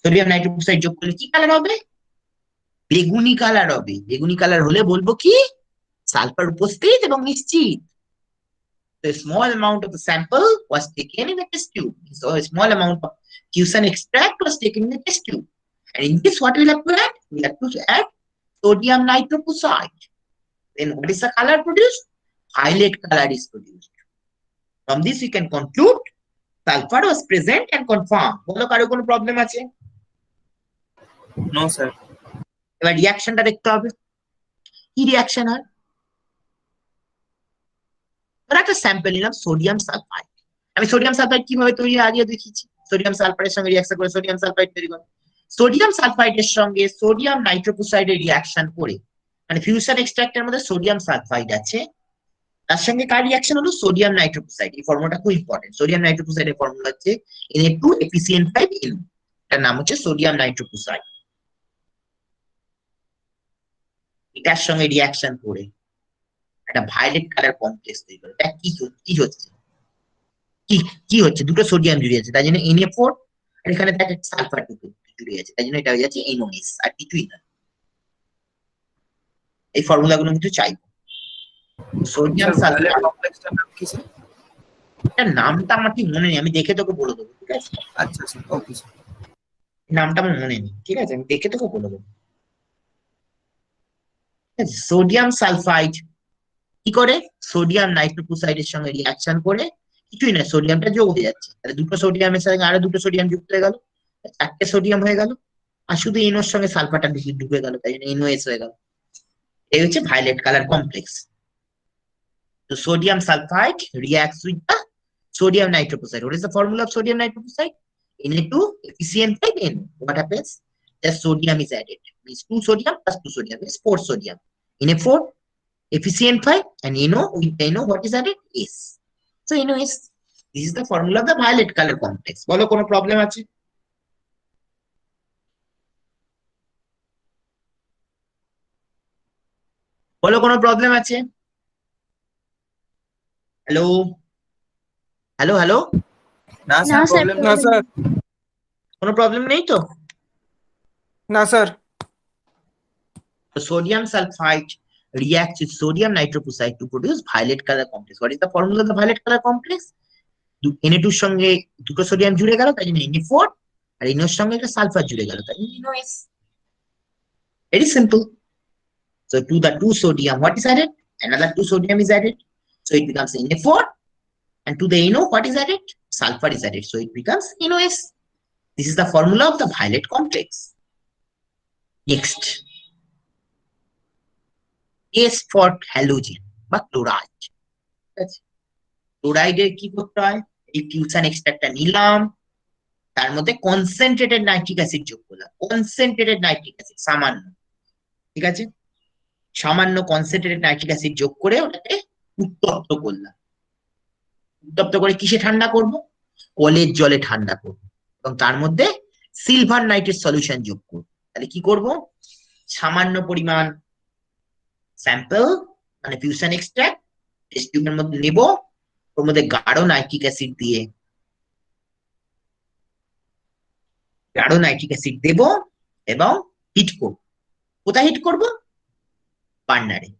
সোডিয়াম নাইট্রোক্সাইড যোগ করলে কি কালার হবে, বেগুনি কালার হবে। বেগুনি কালার হলে বলবো কি সালফার উপস্থিত এবং নিশ্চিত। So a small amount of the sample was taken in the test tube. So a small amount of fusion extract was taken in the test tube. And in this, what we'll have to add? We'll have to add sodium nitroprusside. Then what is the color produced? Violet color is produced. From this, we can conclude sulfur was present and confirmed. বলো কারো কোনো problem আছে? No sir. এবার রিঅ্যাকশনটা দেখতে হবে, কি reaction হয়। একটা স্যাম্পল নিলাম সোডিয়াম সালফাইড। আমি সোডিয়াম সালফাইড কিভাবে তৈরি আগে দেখিয়েছি, সোডিয়াম সালফাইডের সঙ্গে রিঅ্যাকশন করে সোডিয়াম সালফাইড তৈরি করে। সোডিয়াম সালফাইডের সঙ্গে সোডিয়াম নাইট্রোক্সাইডের রিঅ্যাকশন করে, মানে ফিউশন এক্সট্রাক্টের মধ্যে সোডিয়াম সালফাইড আছে, তার সঙ্গে কার রিয়াকশন হলো সোডিয়াম নাইট্রোক্সাইড। এই ফর্মুলাটা খুব ইম্পর্টেন্ট। সোডিয়াম নাইট্রোক্সাইডের ফর্মুলা হচ্ছে Na2FeCN5NO। এটার নাম হচ্ছে সোডিয়াম নাইট্রোক্সাইড। এটার সঙ্গে রিয়াকশন করে একটা ভায়োলেট কালার কমপ্লেক্স তৈরি করে। এটা কি হচ্ছে, কি কি হচ্ছে, দুটো সোডিয়াম জুড়ে আছে, তাই জন্য Na4, আর এখানে একটা সালফার জুড়ে আছে, তাই জন্য এটা হয়ে যাচ্ছে NOS, আর কিছুই না। এই ফর্মুলা গুলো কিন্তু চাইবো। সোডিয়াম সালফার, কমপ্লেক্সটার নাম কি স্যার? এটার নামটা আমার ঠিক মনে নেই, আমি দেখে তোকে বলে দেবো, ঠিক আছে? আচ্ছা স্যার, ওকে স্যার। নামটা আমার মনে নেই, ঠিক আছে, আমি দেখে তোকে বলে দেবো। সোডিয়াম সালফাইড কি করে, সোডিয়াম নাইট্রোক্সাইডের সঙ্গে রিয়াকশন করে কিছুই না, সোডিয়ামটা যোগ হয়ে যাচ্ছে, তাহলে দুটো সোডিয়ামের সঙ্গে আরো দুটো সোডিয়াম যুক্ত হয়ে গেল, চারটে সোডিয়াম হয়ে গেল, আর শুধু এনোর সঙ্গে সালফারটা ঢুকে গেল, তাই জন্য NOS হয়ে গেল। এই হচ্ছে ভায়োলেট কালার কমপ্লেক্স। তো sodium sulfide reacts with the sodium nitroprusside. What is the formula of sodium nitroprusside? Na2FeCN5NO. What happens? The sodium is added. Means 2 sodium plus 2 sodium is 4 sodium. Na4, FeCN5, and NO with NO. What is added? S. So NOS. This is the formula of the violet color complex. বলো কোনো problem আছে? বলো কোনো problem আছে? Hello hello hello, না না sir, sir, problem না sir, কোনো প্রবলেম নেই তো? না sir. So sodium sulfide reacts with sodium nitroprusside to produce violet color complex. What is the formula of the violet color complex? Na2 এর সঙ্গে দুটো সোডিয়াম জুড়ে গেল, তাই জন্য Na4, আর NO এর সঙ্গে একটা সালফার জুড়ে গেল, তাই জন্য NOS. Very simple. So to the 2 sodium, what is added? Another 2 sodium is added. So it becomes Na4, and to the NO, what is added? Sulfur is added. So it becomes NOS. This is the formula of the violet complex. Next. S for halogen বা chloride. ক্লোরাইডের কি করতে হয়, এই tuition এক্সট্রাক্টটা নিলাম, তার মধ্যে concentrated nitric acid যোগ করলাম, কনসেন্ট্রেটেড নাইট্রিক অ্যাসিড সামান্য, ঠিক আছে, সামান্য কনসেন্ট্রেটেড নাইট্রিক অ্যাসিড যোগ করে ওটাকে উত্তপ্ত করলাম। উত্তপ্ত করে কিসে ঠান্ডা করব, কলের জলে ঠান্ডা করব, এবং তার মধ্যে সিলভার নাইট্রেট সলিউশন যোগ করব। তাহলে কি করব, সামান্য পরিমাণ স্যাম্পল মানে ফিউশন এক্সট্রাক্ট টেস্ট টিউবের মধ্যে নেব, ওর মধ্যে গাঢ় নাইট্রিক অ্যাসিড দিয়ে গাঢ় নাইট্রিক অ্যাসিড দেব এবং হিট করব। কোথায় হিট করব, বার্নারে।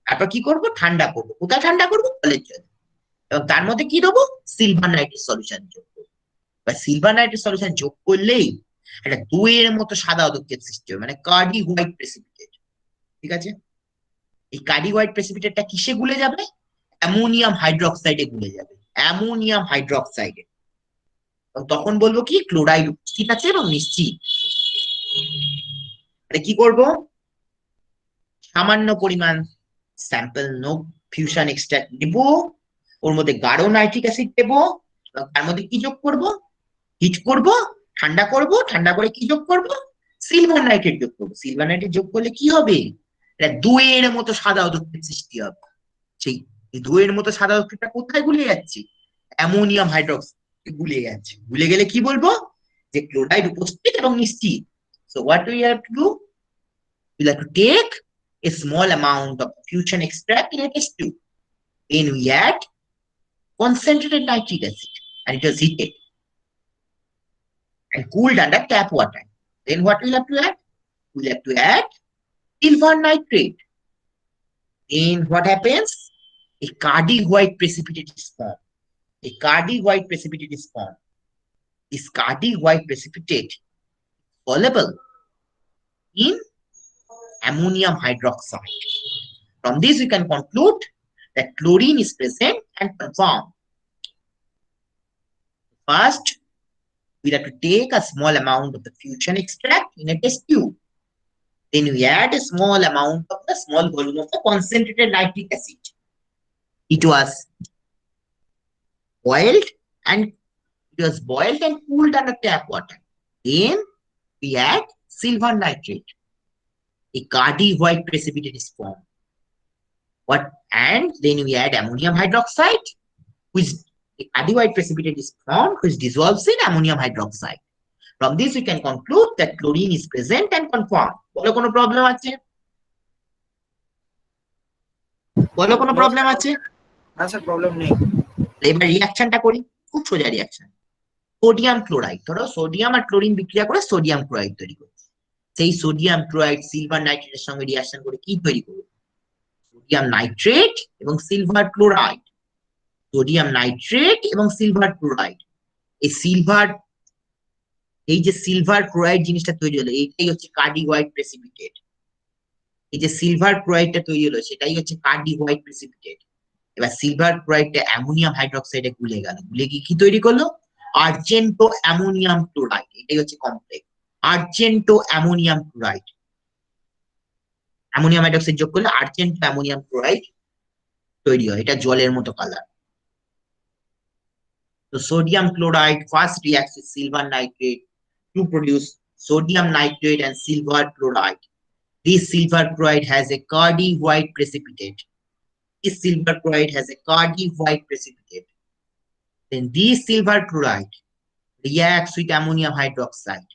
তারপর কি করব, ঠান্ডা করব। কোথায় ঠান্ডা করব, কলের জলে, এবং তার মধ্যে কি দেবো, সিলভার নাইট্রেট সলিউশন যোগ করব। বা সিলভার নাইট্রেট সলিউশন যোগ করলেই একটা দইয়ের মতো সাদা অদক্ষেপ সৃষ্টি হবে, মানে কার্ডি হোয়াইট প্রেসিপিটেট, ঠিক আছে। এই কার্ডি হোয়াইট প্রেসিপিটেটটা কিসে গুলে যাবে, অ্যামোনিয়াম হাইড্রোক্সাইডে গুলে যাবে, অ্যামোনিয়াম হাইড্রোক্সাইডে। তখন বলবো কি ক্লোরাইড উপস্থিত আছে এবং নিশ্চিত। কি করব, সামান্য পরিমাণ স্যাম্পল নো ফিউশন এক্সট্রাক্ট নেব, ওর মধ্যে গাঢ় নাইট্রিক অ্যাসিড দেব, এবং তার মধ্যে কি যোগ করব, হিট করব, ঠান্ডা করব, ঠান্ডা করে কি যোগ করব, সিলভার নাইট্রেট যোগ করব। সিলভার নাইট্রেট যোগ করলে কি হবে, এটা দইয়ের মতো সাদা অদক্ষেপ সৃষ্টি হবে। সেই দইয়ের মতো সাদা অদক্ষেপটা কোথায় গুলিয়ে যাচ্ছে, অ্যামোনিয়াম হাইড্রোক্সাইড গুলিয়ে যাচ্ছে। গুলে গেলে কি বলবো, যে ক্লোরাইড উপস্থিত এবং নিশ্চিত। So what do you have to do? We'll have to take a small amount of fusion extract in a test tube. Then we add concentrated nitric acid, and it was heated and cooled under tap water. Then what we'll have to add? We'll have to add silver nitrate. Then what happens? A cardi white precipitate is formed. A cardi white precipitate is formed. This cardi white precipitate soluble in ammonium hydroxide. From this we can conclude that chlorine is present and confirmed. First, we have to take a small amount of the fusion extract in a test tube. Then we add a small amount of the small volume of the concentrated nitric acid. It was boiled and cooled under tap water. Then we add silver nitrate. A cardi white precipitate is formed. And then we add ammonium hydroxide, which the cardi white precipitate is formed, which dissolves in ammonium hydroxide. From this we can conclude that chlorine is present and confirmed. বলো কোনো problem আছে? বলো কোনো No, problem sir. আছে? না sir problem নেই। এবার রিঅ্যাকশনটা করি, খুব সোজা রিঅ্যাকশন। সোডিয়াম ক্লোরাইড, ধরো সোডিয়াম আর ক্লোরিন বিক্রিয়া করে সোডিয়াম ক্লোরাইড তৈরি করছে। সেই সোডিয়াম ক্লোরাইড সিলভার নাইট্রেটের সঙ্গে রিঅ্যাকশন করে কি তৈরি করবে? সোডিয়াম নাইট্রেট এবং সিলভার ক্লোরাইড। সোডিয়াম নাইট্রেট এবং সিলভার ক্লোরাইড। এই যে সিলভার ক্লোরাইড জিনিসটা তৈরি হলো, এইটাই হচ্ছে কার্ডি হোয়াইট প্রেসিপিটেট। এই যে সিলভার ক্লোরাইডটা তৈরি হলো সেটাই হচ্ছে কার্ডি হোয়াইট প্রেসিপিটেট। এবার সিলভার ক্লোরাইডটা অ্যামোনিয়াম হাইড্রোক্সাইডে গুলে গেল, গুলে গিয়ে কি তৈরি করলো? Argento ammonium chloride. এটাই হচ্ছে complex argento ammonium chloride. Ammonium hydroxide যোগ করলে আর্জেন্টো অ্যামোনিয়াম ক্লোরাইড তৈরি হয়, এটা জলের মতো কালার। তো sodium chloride first reacts with silver nitrate to produce sodium nitrate and silver chloride. This silver chloride has a cardi white precipitate. This silver chloride has a cardi white precipitate. Then this silver chloride reacts with ammonium hydroxide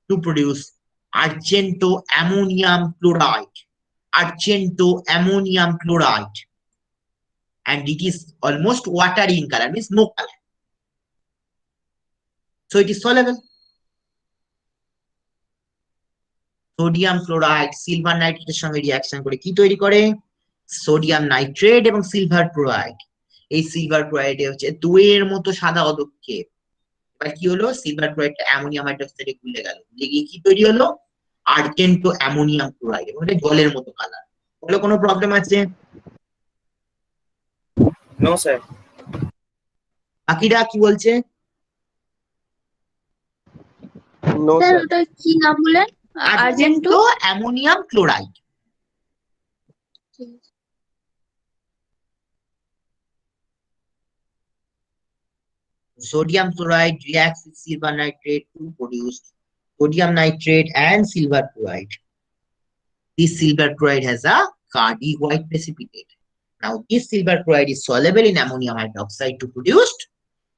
to produce argento ammonium chloride. Argento ammonium chloride. And it is almost watery in color, means no color. So it is soluble. Sodium chloride silver নাইট্রেটের সঙ্গে reaction করে কি তৈরি করে? Sodium nitrate এবং silver chloride. এই silver ক্লোরাইডে হচ্ছে দইয়ের মতো সাদা অদক্ষেপ। এবার কি হলো? সিলভার ক্লোরাইডটা অ্যামোনিয়াম হাইড্রোক্সাইডে গুলে গেল, গুলে গিয়ে কি তৈরি হলো? আর্জেন্টো অ্যামোনিয়াম ক্লোরাইড, এবং এটা জলের মতো কালার। বলো কোনো প্রবলেম আছে? No sir. বাকিরা কি বলছে? No sir sir. ওটা কি নাম বলেন? Argento. Argento ammonium chloride. Sodium chloride reacts with silver nitrate to produce sodium nitrate and silver chloride. This silver chloride has a cardi white precipitate. Now this silver chloride is soluble in ammonium hydroxide to produce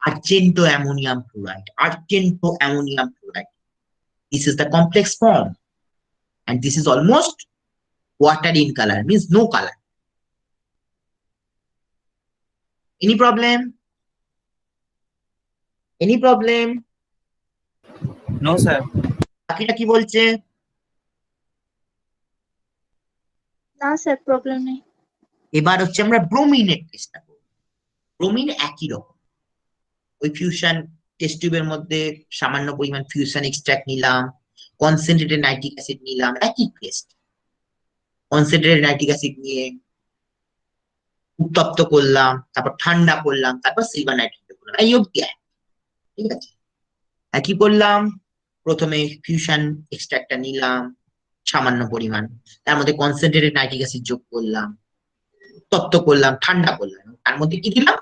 argento ammonium chloride. Argento ammonium chloride. This is the complex form, and this is almost water in color, means no color. Any problem? Any problem? No sir. বাকিটা কি বলছে? না sir problem নেই। এবার হচ্ছে আমরা ব্রোমিনের টেস্টটা করব। ব্রোমিন একই রকম, ওই ফিউশন টেস্ট টিউবের মধ্যে সামান্য পরিমাণ ফিউশন এক্সট্রাক্ট নিলাম, কনসেন্ট্রেটেড নাইট্রিক অ্যাসিড নিলাম, একই টেস্ট। কনসেন্ট্রেটেড নাইট্রিক অ্যাসিড নিয়ে উত্তপ্ত করলাম, তারপর ঠান্ডা করলাম, তারপর সিলভার নাইট্রেট করলাম, এই অবধি এক। ঠিক আছে, একই করলাম। প্রথমে ফিউশন এক্সট্রাক্টটা নিলাম সামান্য পরিমাণ, তার মধ্যে কনসেন্ট্রেটেড নাইট্রিক অ্যাসিড যোগ করলাম, উত্তপ্ত করলাম, ঠান্ডা করলাম, তার মধ্যে কি দিলাম?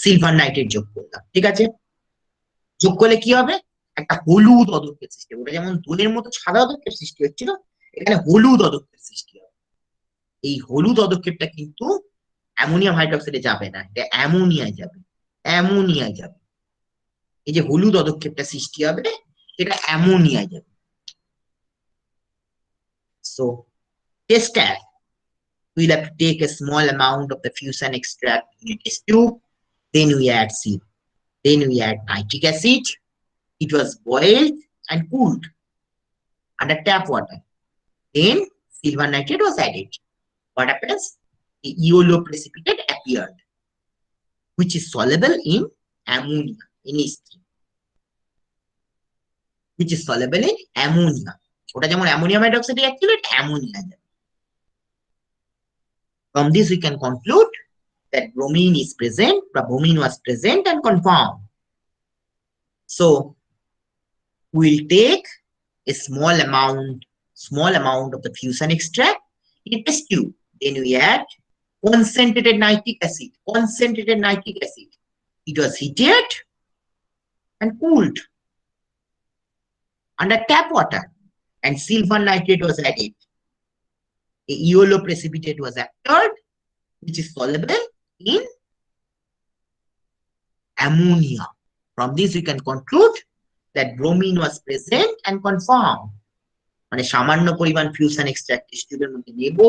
সিলভার নাইট্রেট যোগ করলাম। ঠিক আছে, যোগ করলে কি হবে? একটা হলুদ অদক্ষেপ সৃষ্টি হবে। ওটা যেমন দুধের মতো সাদা অদক্ষেপ সৃষ্টি হচ্ছিল, এখানে হলুদ অদক্ষেপ সৃষ্টি হবে। এই হলুদ অদক্ষেপটা কিন্তু অ্যামোনিয়াম হাইড্রোক্সাইডে যাবে না, এটা অ্যামোনিয়ায় যাবে। অ্যামোনিয়ায় যাবে। এই যে হলুদ অদক্ষেপটা সৃষ্টি হবে এটা অ্যামোনিয়ায় যাবে। So test as we'll have to take a small amount of the fusion extract in a test tube, then we add then we add nitric acid. It was boiled and cooled under tap water. Then silver nitrate was added. What happens? The yellow precipitate appeared, which is soluble in ammonia, NH3, which is soluble in ammonia. ওটা যেমন ammonium হাইড্রোক্সাইডে activate, ammonia যাবে। From this we can conclude that bromine is present, bromine was present and confirmed. So we'll take a small amount of the fusion extract in a test tube. Then we add concentrated nitric acid. Concentrated nitric acid. It was heated and cooled under tap water, and silver nitrate was added. A yellow precipitate was appeared, which is soluble in ammonia. From this we can conclude that bromine was present and confirmed. মানে সামান্য পরিমাণ fusion extract test টিউবের মধ্যে নেব,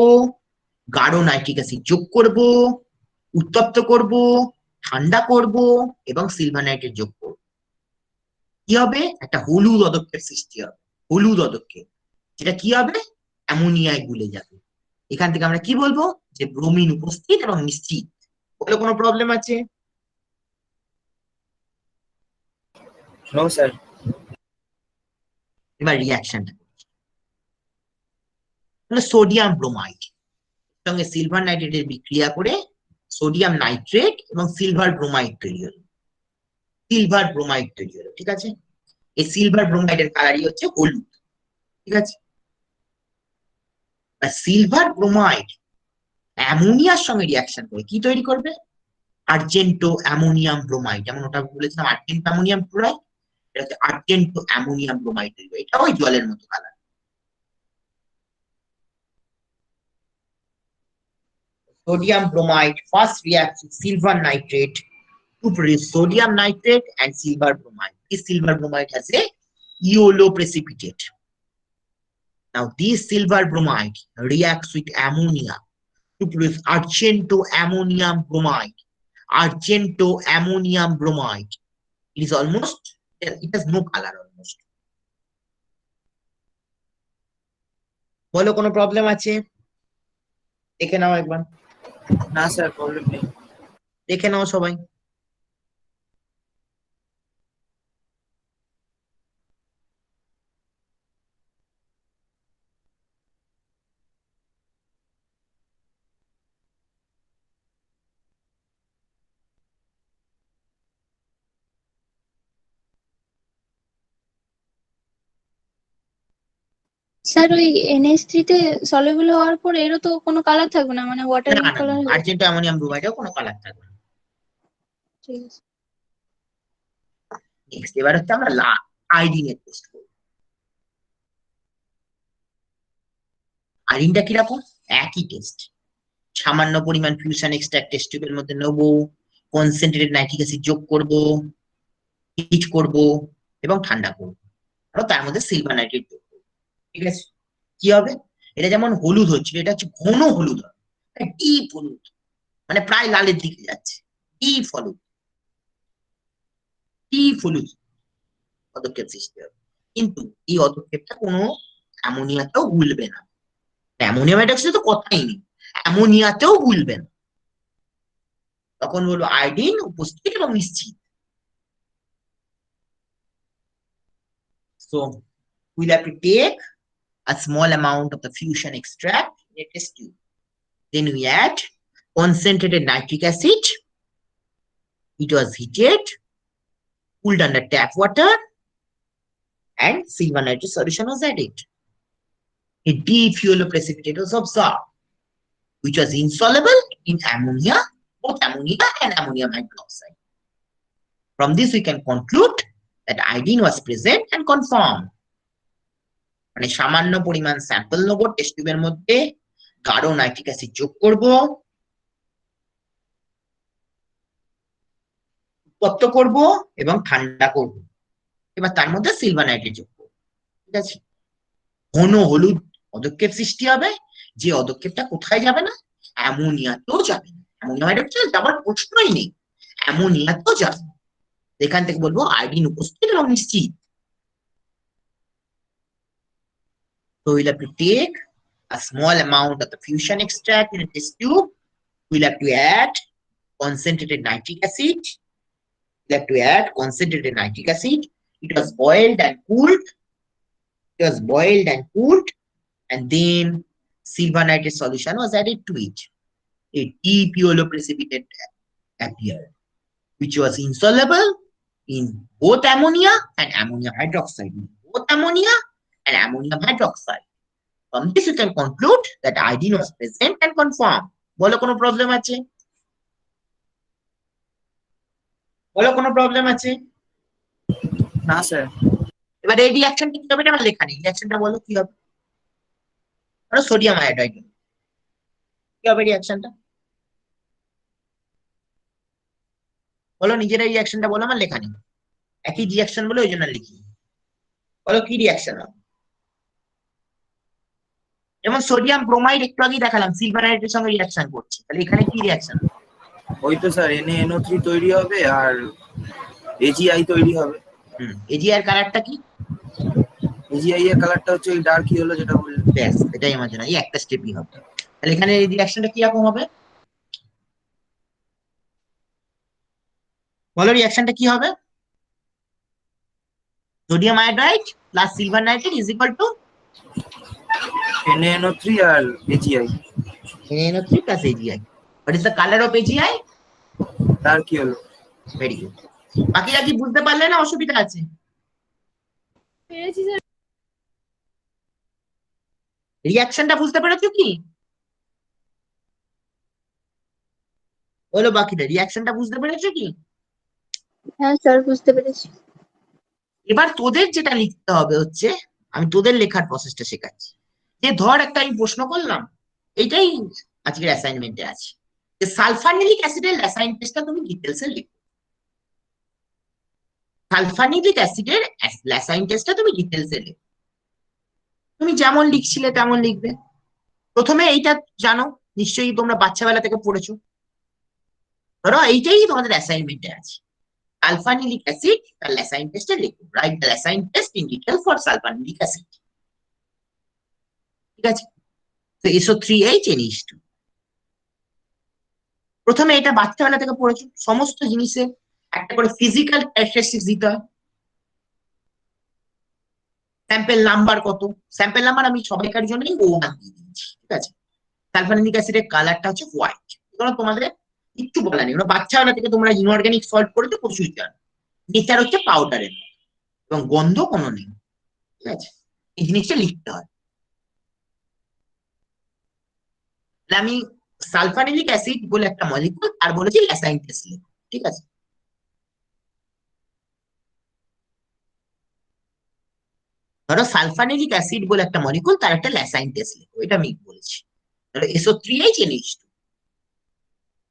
গাঢ় nitric acid যোগ করব, উত্তপ্ত করব, ঠান্ডা করব এবং সিলভার নাইট্রেট যোগ করব। কি হবে? একটা হলুদ অদক্ষেপ সৃষ্টি হবে, হলুদ অদক্ষেপ, যেটা কি হবে? অ্যামোনিয়ায় গুলে যাবে। এখান থেকে আমরা কি বলবো? যে ব্রোমিন উপস্থিত এবং নিশ্চিত। বলে কোনো প্রবলেম আছে? No sir. এবার রিয়াকশনটা সোডিয়াম ব্রোমাইড সঙ্গে সিলভার নাইট্রেটের বিক্রিয়া করে সোডিয়াম নাইট্রেট এবং সিলভার ব্রোমাইড তৈরি হলো, সিলভার ব্রোমাইড তৈরি হলো। ঠিক আছে, এই সিলভার ব্রোমাইডের কালারই হচ্ছে হলুদ। ঠিক আছে, সিলভার ব্রোমাইড অ্যামোনিয়ার সঙ্গে রিয়াকশন করে কি তৈরি করবে? Argento ammonium bromide. যেমন ওটা বলেছিলাম আর্জেন্টো অ্যামোনিয়াম ক্লোরাইড, এটা হচ্ছে আর্জেন্টো অ্যামোনিয়াম ব্রোমাইড তৈরি করে। এটা ওই জলের মতো colour. Sodium bromide first reacts with silver nitrate to produce sodium nitrate and silver bromide. This silver bromide has a yellow precipitate. Now this silver bromide reacts with ammonia to produce argento ammonium bromide. Argento ammonium bromide. It is almost, it has no color almost. বলো কোনো problem আছে? দেখে নাও একবার, না sir, problem নেই। দেখে নাও সবাই। Sir ওই NH3 তে সলিউবল হওয়ার পর এরও তো কোনো কালার থাকবে না, মানে ওয়াটার না না, কালার। আর্জেন্টো অ্যামোনিয়াম ব্রোমাইডেও কোনো কালার থাকবে না। ঠিক আছে। নেক্সট এবার হচ্ছে আমরা আয়োডিনের টেস্ট করব। আয়োডিনটা কিরকম? একই টেস্ট। সামান্য পরিমাণ ফিউশন এক্সট্রাক্ট টেস্ট টিউবের মধ্যে নেব, কনসেন্ট্রেটেড নাইট্রিক অ্যাসিড যোগ করব, হিট করব এবং ঠান্ডা করব, আর তার মধ্যে সিলভার নাইট্রেট যোগ করব। ঠিক আছে, কি হবে? এটা যেমন হলুদ হচ্ছিল, এটা হচ্ছে ঘন হলুদ হবে, ডিপ হলুদ, মানে প্রায় লালের দিকে যাচ্ছে, ডিপ হলুদ, ডিপ হলুদ পদক্ষেপ সৃষ্টি হবে। কিন্তু এই পদক্ষেপটা কোনো অ্যামোনিয়াতেও গুলবে না। অ্যামোনিয়াম হাইড্রক্সাইড তো কথাই নেই, অ্যামোনিয়াতেও গুলবে না। তখন বলবো আয়োডিন উপস্থিত এবং নিশ্চিত। So we'll have to take a small amount of the fusion extract in a test tube. Then we add concentrated nitric acid. It was heated, cooled under tap water, and silver nitrate solution was added. A deep yellow precipitate was observed, which was insoluble in ammonia, both ammonia and ammonium hydroxide. From this, we can conclude that iodine was present and confirmed. মানে সামান্য পরিমাণ sample নেব, test টিউবের মধ্যে গাঢ় nitric acid যোগ করব, উত্তপ্ত করব এবং ঠান্ডা করব, এবার তার মধ্যে সিলভার নাইট্রেট যোগ করব। ঠিক আছে, ঘন হলুদ পদক্ষেপ সৃষ্টি হবে, যে পদক্ষেপটা কোথায় যাবে না? অ্যামোনিয়াতেও যাবে না। অ্যামোনিয়া হাইড্রোক্সাইড যাবার প্রশ্নই নেই, অ্যামোনিয়াতেও যাবে না। এখান থেকে বলবো আয়োডিন উপস্থিত এবং নিশ্চিত। So we'll have to take a small amount of the fusion extract in a test tube. We'll have to add concentrated nitric acid. We'll have to add concentrated nitric acid. It was boiled and cooled. It was boiled and cooled, and then silver nitrate solution was added to it. A deep yellow precipitate appeared, which was insoluble in both ammonia and ammonium hydroxide. Both ammonia and ammonium hydroxide. From this, you can conclude that iodine was present and confirmed. বলো কোনো problem আছে? বলো কোনো problem আছে? না sir. এবার এই রিঅ্যাকশনটা কি হবে? এটা আমার লেখা নেই, রিঅ্যাকশনটা বলো কি হবে? সোডিয়াম আয়োডাইড, কি হবে রিঅ্যাকশনটা? বলো নিজেরা রিয়াকশনটা বলো, আমার লেখা নেই, একই রিয়াকশন বলে ওই জন্য লিখি। বলো কি রিয়াকশন হবে? যেমন সোডিয়াম ব্রোমাইড একটু আগেই দেখালাম সিলভার নাইট্রেটের সঙ্গে রিয়াকশন করছে, তাহলে এখানে কি রিয়াকশন? ওই তো স্যার NaNO3 তৈরি হবে আর AgI তৈরি হবে। এজিআর কালারটা কি? AgI এর কালারটা হচ্ছে ওই ডার্ক ইয়েলো যেটা বললেন। ব্যাস, এটাই আমার জন্য এই একটা স্টেপই হবে। তাহলে এখানে রিয়াকশনটা কিরকম হবে বলো? রিয়াকশনটা কি হবে? Sodium iodide plus silver nitrate is equal to NaNO3 আর AgI। NaNO3 plus AgI. What is the color of AgI? Dark yellow. Very good. বাকিরা কি বুঝতে পারলে না অসুবিধা আছে? রিয়াকশনটা বুঝতে পেরেছো কি? বলো বাকিরা, রিয়াকশনটা বুঝতে পেরেছো কি? হ্যাঁ স্যার, বুঝতে পেরেছি। এবার তোদের যেটা লিখতে হবে হচ্ছে, আমি তোদের লেখার প্রসেসটা শেখাচ্ছি। যে ধর একটা আমি প্রশ্ন করলাম, এইটাই আজকের অ্যাসাইনমেন্টে আছে, যে সালফানিলিক অ্যাসিডের ল্যাসাইন টেস্টটা তুমি ডিটেলসে লিখো। সালফানিলিক অ্যাসিডের ল্যাসাইন টেস্টটা তুমি ডিটেলসে লিখো। তুমি যেমন লিখছিলে তেমন লিখবে। প্রথমে এইটা জানো, নিশ্চয়ই তোমরা বাচ্চাবেলা থেকে পড়েছো। ধরো এইটাই তোমাদের অ্যাসাইনমেন্টে আছে, সালফানিলিক অ্যাসিড তার ল্যাসাইন টেস্টে লিখো। Write the Lassaigne test in detail for sulphanilic acid. ঠিক আছে? তো SO3H NH2। প্রথমে এটা বাচ্চাবেলা থেকে পড়েছো, সমস্ত জিনিসে একটা করে ফিজিক্যাল ক্যারেক্টারিস্টিক্স দিতে হয়। স্যাম্পেল নাম্বার কত? স্যাম্পেল নাম্বার আমি সবাইকার জন্যই O1 দিয়ে দিয়েছি। ঠিক আছে? সালফানিলিক অ্যাসিডের কালারটা হচ্ছে হোয়াইট। এগুলো তোমাদের কিচ্ছু বলা নেই, বাচ্চাবেলা থেকে তোমরা ইনঅর্গানিক সল্ট করেছো, প্রচুর জানো। নেচার হচ্ছে পাউডারের এবং গন্ধ কোনো নেই। ঠিক আছে? এই জিনিসটা লিখতে হয়। আমি সালফানিলিক অ্যাসিড বলে একটা মলিকুল আর বলেছি ল্যাসাইন টেস্ট লিখো। ঠিক আছে? ধরো সালফানিলিক অ্যাসিড বলে একটা মলিকুল, তার একটা ল্যাসাইন টেস্ট লিখো, এটা আমি বলেছি। ধরো SO3H NH2।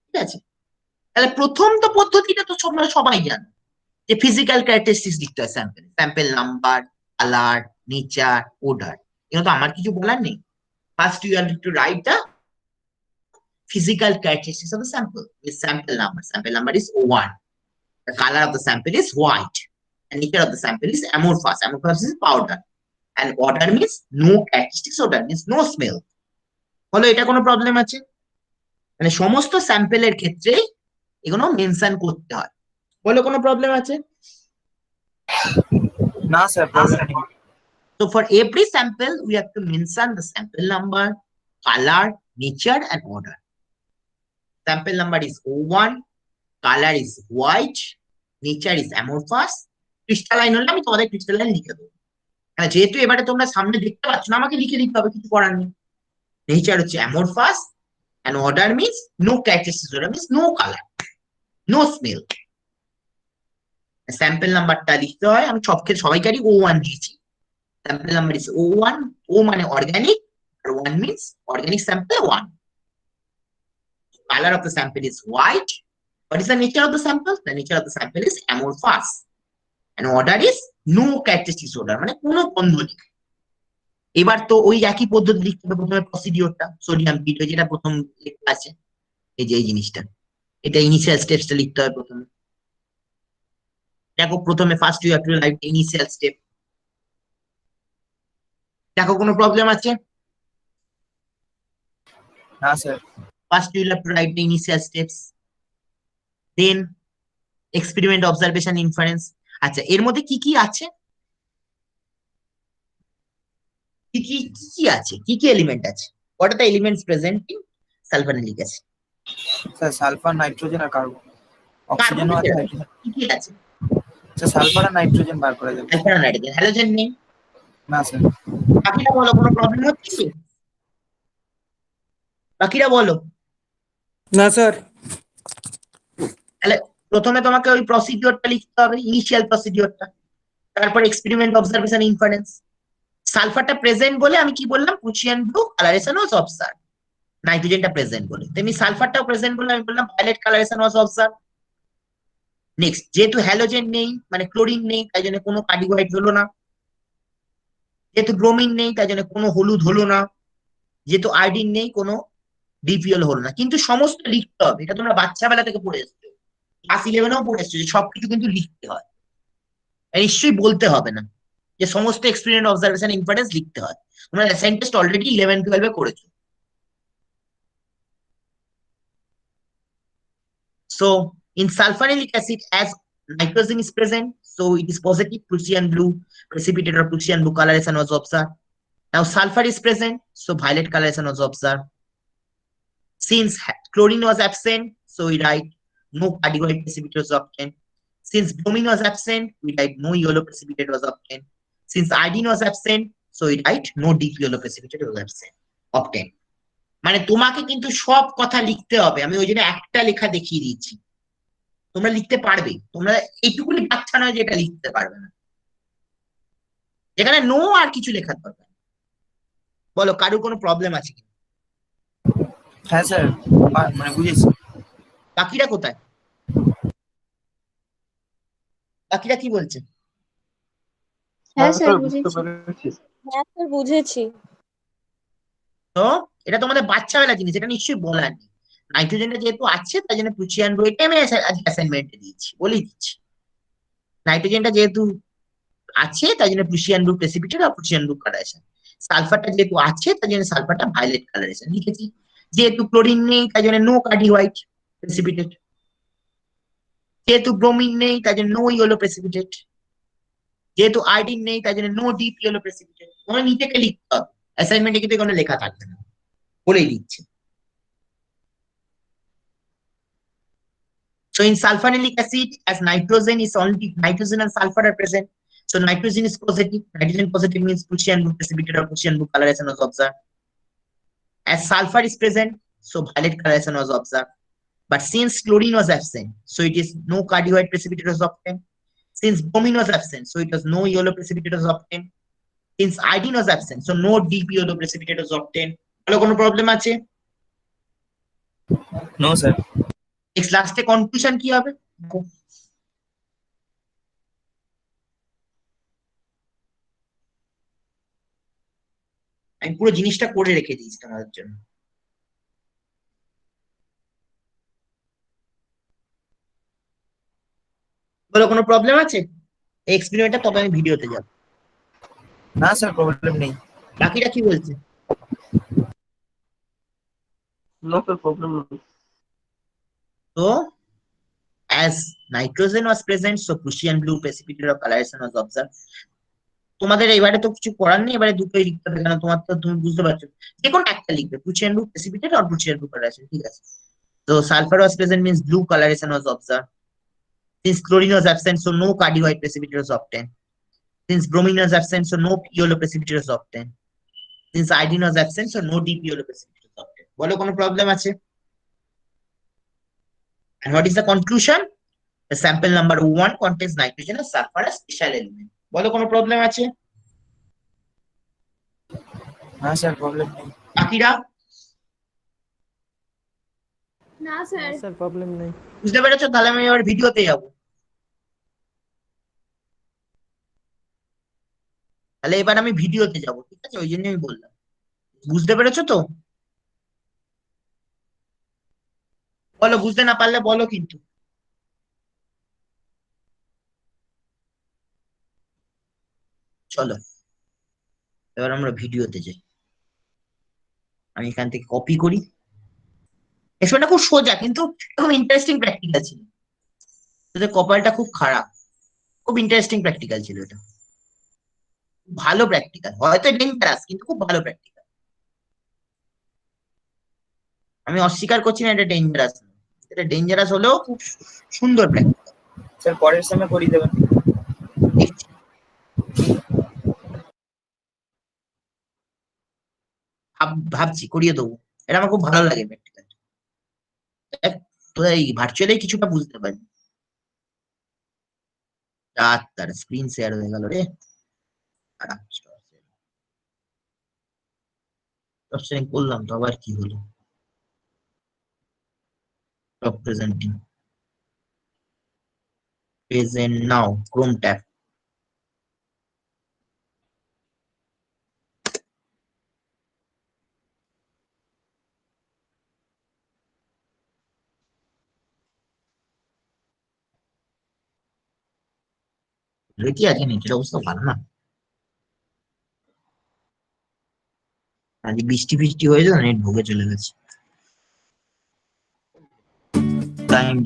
ঠিক আছে? তাহলে প্রথম তো পদ্ধতিটা তো তোমরা সবাই জানো, যে ফিজিক্যাল ক্যারেক্টারিস্টিক্স লিখতে হয় sample, sample number, colour, nature, odour. এগুলো তো আমার কিছু বলার নেই। First you have to write the physical characteristics of the sample with sample number. Sample number is O1. The color of the sample is white. And nature of the sample is amorphous. Amorphous is powder. And odor means no characteristics. Odor means no smell. বলো এটা কোনো problem আছে? মানে সমস্ত স্যাম্পেলের ক্ষেত্রে এগুলো mention করতে হয়। বলো কোনো প্রবলেম আছে? না স্যার, প্রবলেম নেই। So for every sample, we have to mention the sample number, color, nature, and odor. Sample number is O1, color is white, nature is amorphous. Crystalline হলে আমি তোমাদের ক্রিস্টালাইন লিখে দেবো। যেহেতু এবারে তোমরা সামনে দেখতে পাচ্ছ না, আমাকে লিখে দিতে হবে, কিছু করার নেই। নেচার হচ্ছে amorphous, and odor means no characteristics. Odor means no color, no smell. Sample নাম্বারটা লিখতে হয়, আমি সবাইকারই O1 দিয়েছি। Sample number is O1, O মানে organic, R 1 means organic sample 1. Color of the sample is white. What is the nature of the sample? The nature of the sample is amorphous. And odor is no characteristics odor, মানে কোনো গন্ধ নেই। এবার তো ওই একই পদ্ধতি লিখতে হবে। প্রথমে প্রসিডিওরটা, সোডিয়াম পিটো যেটা প্রথম লেখা আছে, এই যে এই জিনিসটা, এটা ইনিশিয়াল স্টেপসটা লিখতে হয় প্রথমে। দেখো প্রথমে first you have to write initial step. দেখো কোনো প্রবলেম আছে? না স্যার। First you will have to write the initial steps, then experiment, observation, inference. আচ্ছা, এর মধ্যে কি কি আছে? কি আছে? কি এলিমেন্ট আছে? What are the elements present in sulfonylic acid? Sir sulphur, nitrogen আর কার্বন। অক্সিজেনও আছে, হাইড্রোজেন। কি আছে? স্যার সালফার আর নাইট্রোজেন বার করা যাবে। সালফার আর নাইট্রোজেন, হ্যালোজেন নেই। না স্যার। বাকিরা বলো কোনো প্রবলেম হচ্ছে কি? বাকিরা বলো। না স্যার। তাহলে প্রথমে তোমাকে ওই প্রসিডিওরটা লিখতে হবে, ইনিশিয়াল প্রসিডিওরটা, তারপর এক্সপেরিমেন্ট, অবজারভেশন, ইনফারেন্স। সালফারটা প্রেজেন্ট বলে আমি কি বললাম? প্রুশিয়ান ব্লু কালারেশন ওয়াজ অবজার্ভ। নাইট্রোজেনটা প্রেজেন্ট বলে, তেমনি সালফারটাও প্রেজেন্ট বলে আমি বললাম ভায়োলেট কালারেশন ওয়াজ অবজার্ভ। নেক্সট, যেহেতু হ্যালোজেন নেই মানে ক্লোরিন নেই, তাই জন্য কোনো কার্ডিওহাইড হলো না। যেহেতু ব্রোমিন নেই তাই জন্য কোনো হলুদ হলো না। যেহেতু আয়োডিন নেই কোনো ডিপিএল হলো না। কিন্তু সমস্ত লিখতে হবে, এটা তোমরা বাচ্চা বেলা থেকে পড়ে এসছো, ক্লাস 11-এও পড়ে এসছো যে সবকিছু কিন্তু লিখতে হয়। নিশ্চয়ই বলতে হবে না যে সমস্ত এক্সপেরিমেন্ট, অবজারভেশন, ইনফারেন্স লিখতে হয়। তোমরা অ্যাসাইন টেস্ট অলরেডি 11-12-এ করেছো। So in sulfonylic acid, as nitrogen is present, so it is positive Prussian blue precipitate or Prussian blue coloration was observed. Now sulfur is present, so violet coloration was observed. Since chlorine was absent, so we write no cardiac precipitate was obtained. Since bromine was absent, we write no yellow precipitate was obtained. Since iodine was absent, so we write no deep yellow precipitate was obtained. মানে তোমাকে কিন্তু সব কথা লিখতে হবে, আমি ওই জন্য একটা লেখা দেখিয়ে দিচ্ছি। তোমরা লিখতে পারবে, তোমরা এইটুকুনি বাচ্চা নয় যে এটা লিখতে পারবে না, যেখানে নো আর কিছু লেখার দরকার। বলো কারোর কোনো প্রবলেম আছে কি? হ্যাঁ স্যার, মানে বুঝেছি। বাকিরা কোথায়? বাকিরা কি বলছে? হ্যাঁ স্যার বুঝতে বুঝেছি। পেরেছি। হ্যাঁ স্যার বুঝেছি। তো এটা তোমাদের বাচ্চা বেলা জিনিস, এটা নিশ্চয়ই বলার নেই। নাইট্রোজেনটা যেহেতু আছে তাই জন্য প্লুচিয়ান ব্লু, এটা আমি আজকে অ্যাসাইনমেন্টে দিয়েছি, বলেই দিচ্ছি। নাইট্রোজেনটা যেহেতু আছে তাই জন্য প্লুচিয়ান ব্লু প্রেসিপিটেট আর প্লুচিয়ান ব্লু কালারেশন। সালফারটা যেহেতু আছে তাই জন্য সালফারটা ভায়োলেট কালারেশন লিখেছি। যেহেতু ক্লোরিন নেই তাই জন্য নো কার্ডি হোয়াইট প্রেসিপিটেট। যেহেতু ব্রোমিন নেই তাই জন্য নো ইয়েলো প্রেসিপিটেট। যেহেতু আয়োডিন নেই তাই জন্য নো ডিপ ইয়েলো প্রেসিপিটেট। তোমরা নিজেকে লিখতে হবে, অ্যাসাইনমেন্টে কিন্তু কোনো লেখা থাকবে না, বলেই দিচ্ছে। So in sulfonylic acid, as nitrogen is only nitrogen and sulfur are present, so nitrogen is positive. Nitrogen positive means Prussian blue precipitate or Prussian blue coloration was observed. As sulfur is present, so violet coloration was observed. But since chlorine was absent, so it is no cardioid precipitate was obtained. Since bromine was absent, so it was no yellow precipitate was obtained. Since iodine was absent, so no deep yellow precipitate was obtained. হলো কোনো problem আছে? No sir. Next লাস্টে conclusion কি হবে? আমি পুরো জিনিসটা করে রেখে দিয়েছি তোমাদের জন্য। বলো কোনো প্রবলেম আছে এই এক্সপেরিমেন্টটা? তবে আমি ভিডিওতে যাব। না স্যার, প্রবলেম নেই। বাকিরা কি বলছে? নো স্যার, প্রবলেম নেই। তো as nitrogen was present, so Prussian blue precipitate of coloration was observed. তোমাদের এবারে তো কিছু করার নেই, এবারে দুটোই লিখতে হবে, কারণ তোমার তো তুমি বুঝতে পারছো যে কোনো একটা লিখবে, Prussian blue precipitate or Prussian blue coloration, ঠিক আছে? So sulfur was present means blue coloration was observed. Since chlorine was absent, so no cardioid precipitate was obtained. Since bromine was absent, so no yellow precipitate was obtained. Since iodine was absent, so no deep yellow precipitate was obtained. বলো কোনো problem আছে? And what is the conclusion? The sample number 1 contains nitrogen and sulfur as special element. বলো কোনো problem আছে? হ্যাঁ sir, problem নেই। বাকিরা না স্যার। স্যার প্রবলেম নেই। বুঝতে পেরেছো? তাহলে আমি এবার ভিডিওতে যাবো। তাহলে এবার আমি ভিডিওতে যাব, ঠিক আছে? ওই জন্য আমি বললাম। বুঝতে পেরেছো তো? বলো, বুঝতে না পারলে বলো কিন্তু। চলো এবার আমরা ভিডিওতে যাই। আমি এখান থেকে কপি করি। এক্সপেরিমেন্টটা খুব সোজা কিন্তু খুব ইন্টারেস্টিং প্র্যাকটিক্যাল ছিল। তোদের কপালটা খুব খারাপ, খুব ইন্টারেস্টিং প্র্যাকটিক্যাল ছিল এটা। ভালো প্র্যাকটিক্যাল, হয়তো ডেঞ্জারাস কিন্তু খুব ভালো প্র্যাকটিক্যাল। আমি অস্বীকার করছি না এটা ডেঞ্জারাস, এটা ডেঞ্জারাস হলেও খুব সুন্দর প্র্যাকটিক্যাল। স্যার পরের সময় করিয়ে দেবেন। দেখছি ভাবছি করিয়ে দেবো, এটা আমার খুব ভালো লাগে প্র্যাকটিক্যাল। তো এই ভার্চুয়ালি কিছুটা বুঝতে পারি। তার স্ক্রিন শেয়ার হয়ে গেল রে। করলাম তো আবার কি হলো? Presenting present now. Chrome tab. কি আছে নিচের অবস্থা ভালো না, আজ বৃষ্টি ফিষ্টি হয়েছে তো নেট ভুগে চলে গেছে। Time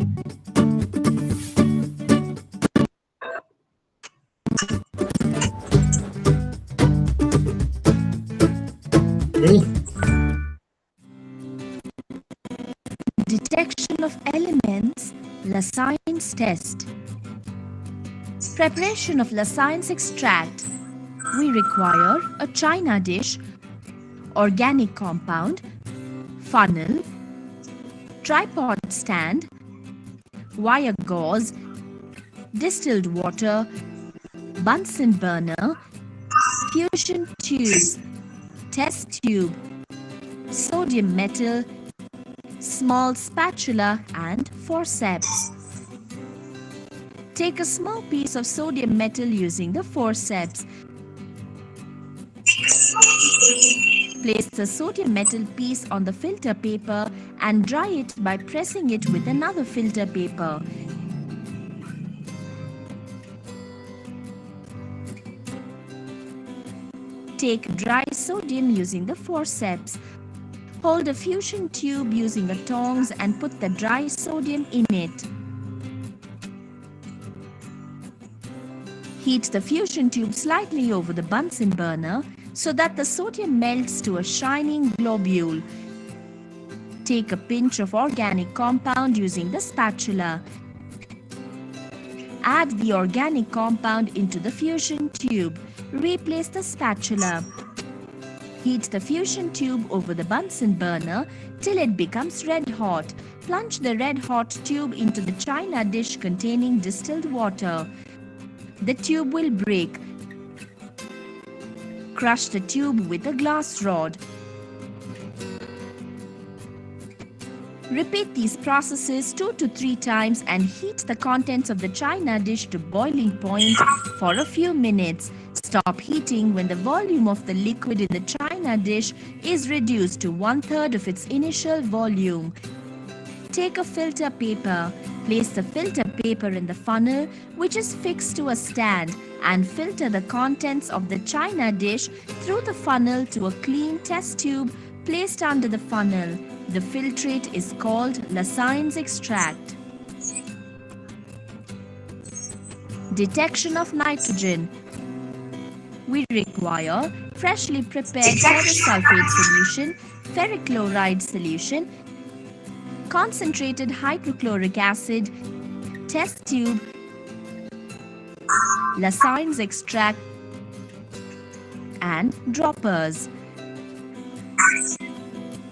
Detection of elements, lassainge test. Preparation of lassainge extract. We require a china dish, organic compound, funnel, tripod stand, wire gauze, distilled water, Bunsen burner, fusion tubes, test tube, sodium metal, small spatula and forceps. Take a small piece of sodium metal using the forceps. Place the sodium metal piece on the filter paper and dry it by pressing it with another filter paper. Take dry sodium using the forceps. Hold a fusion tube using a tongs and put the dry sodium in it. Heat the fusion tube slightly over the Bunsen burner so that the sodium melts to a shining globule. Take a pinch of organic compound using the spatula. Add the organic compound into the fusion tube. Replace the spatula. Heat the fusion tube over the Bunsen burner till it becomes red hot. Plunge the red hot tube into the china dish containing distilled water. The tube will break. Crush the tube with a glass rod. Repeat these processes 2 to 3 times and heat the contents of the china dish to boiling point for a few minutes. Stop heating when the volume of the liquid in the china dish is reduced to 1/3 of its initial volume. Take a filter paper. Place the filter paper in the funnel, which is fixed to a stand, and filter the contents of the china dish through the funnel to a clean test tube placed under the funnel. The filtrate is called lassainge extract. Detection of nitrogen. We require freshly prepared ferrous sulfate solution, ferric chloride solution, concentrated hydrochloric acid, test tube, lassainge extract, and droppers.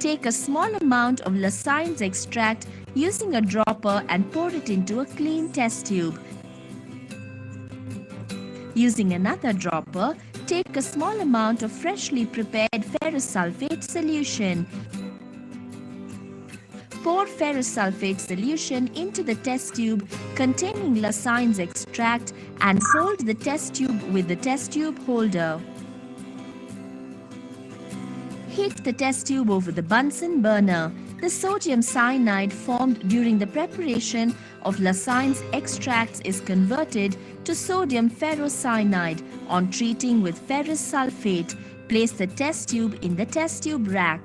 Take a small amount of lassainge extract using a dropper and pour it into a clean test tube. Using another dropper, take a small amount of freshly prepared ferrous sulfate solution. Pour ferrous sulfate solution into the test tube containing lassainge extract and hold the test tube with the test tube holder. Heat the test tube over the Bunsen burner. The sodium cyanide formed during the preparation of lassainge extracts is converted to sodium ferrocyanide. On treating with ferrous sulfate, place the test tube in the test tube rack.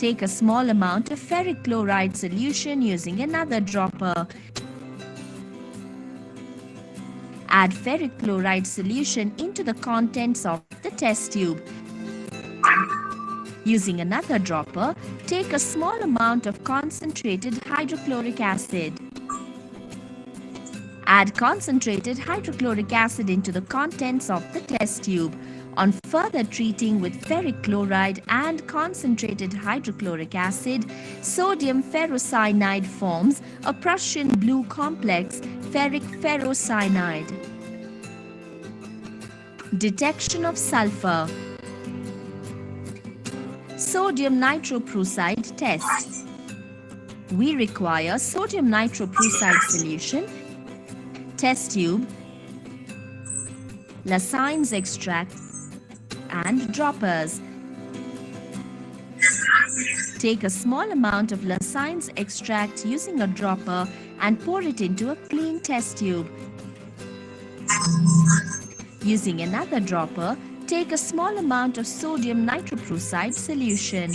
Take a small amount of ferric chloride solution using another dropper. Add ferric chloride solution into the contents of the test tube. Using another dropper, take a small amount of concentrated hydrochloric acid. Add concentrated hydrochloric acid into the contents of the test tube. On further treating with ferric chloride and concentrated hydrochloric acid, sodium ferrocyanide forms a Prussian blue complex, ferric ferrocyanide. Detection of sulfur. Sodium nitroprusside test. We require sodium nitroprusside solution, test tube, lassainge extract, and droppers. Take a small amount of lassainge extract using a dropper and pour it into a clean test tube. Using another dropper, take a small amount of sodium nitroprusside solution.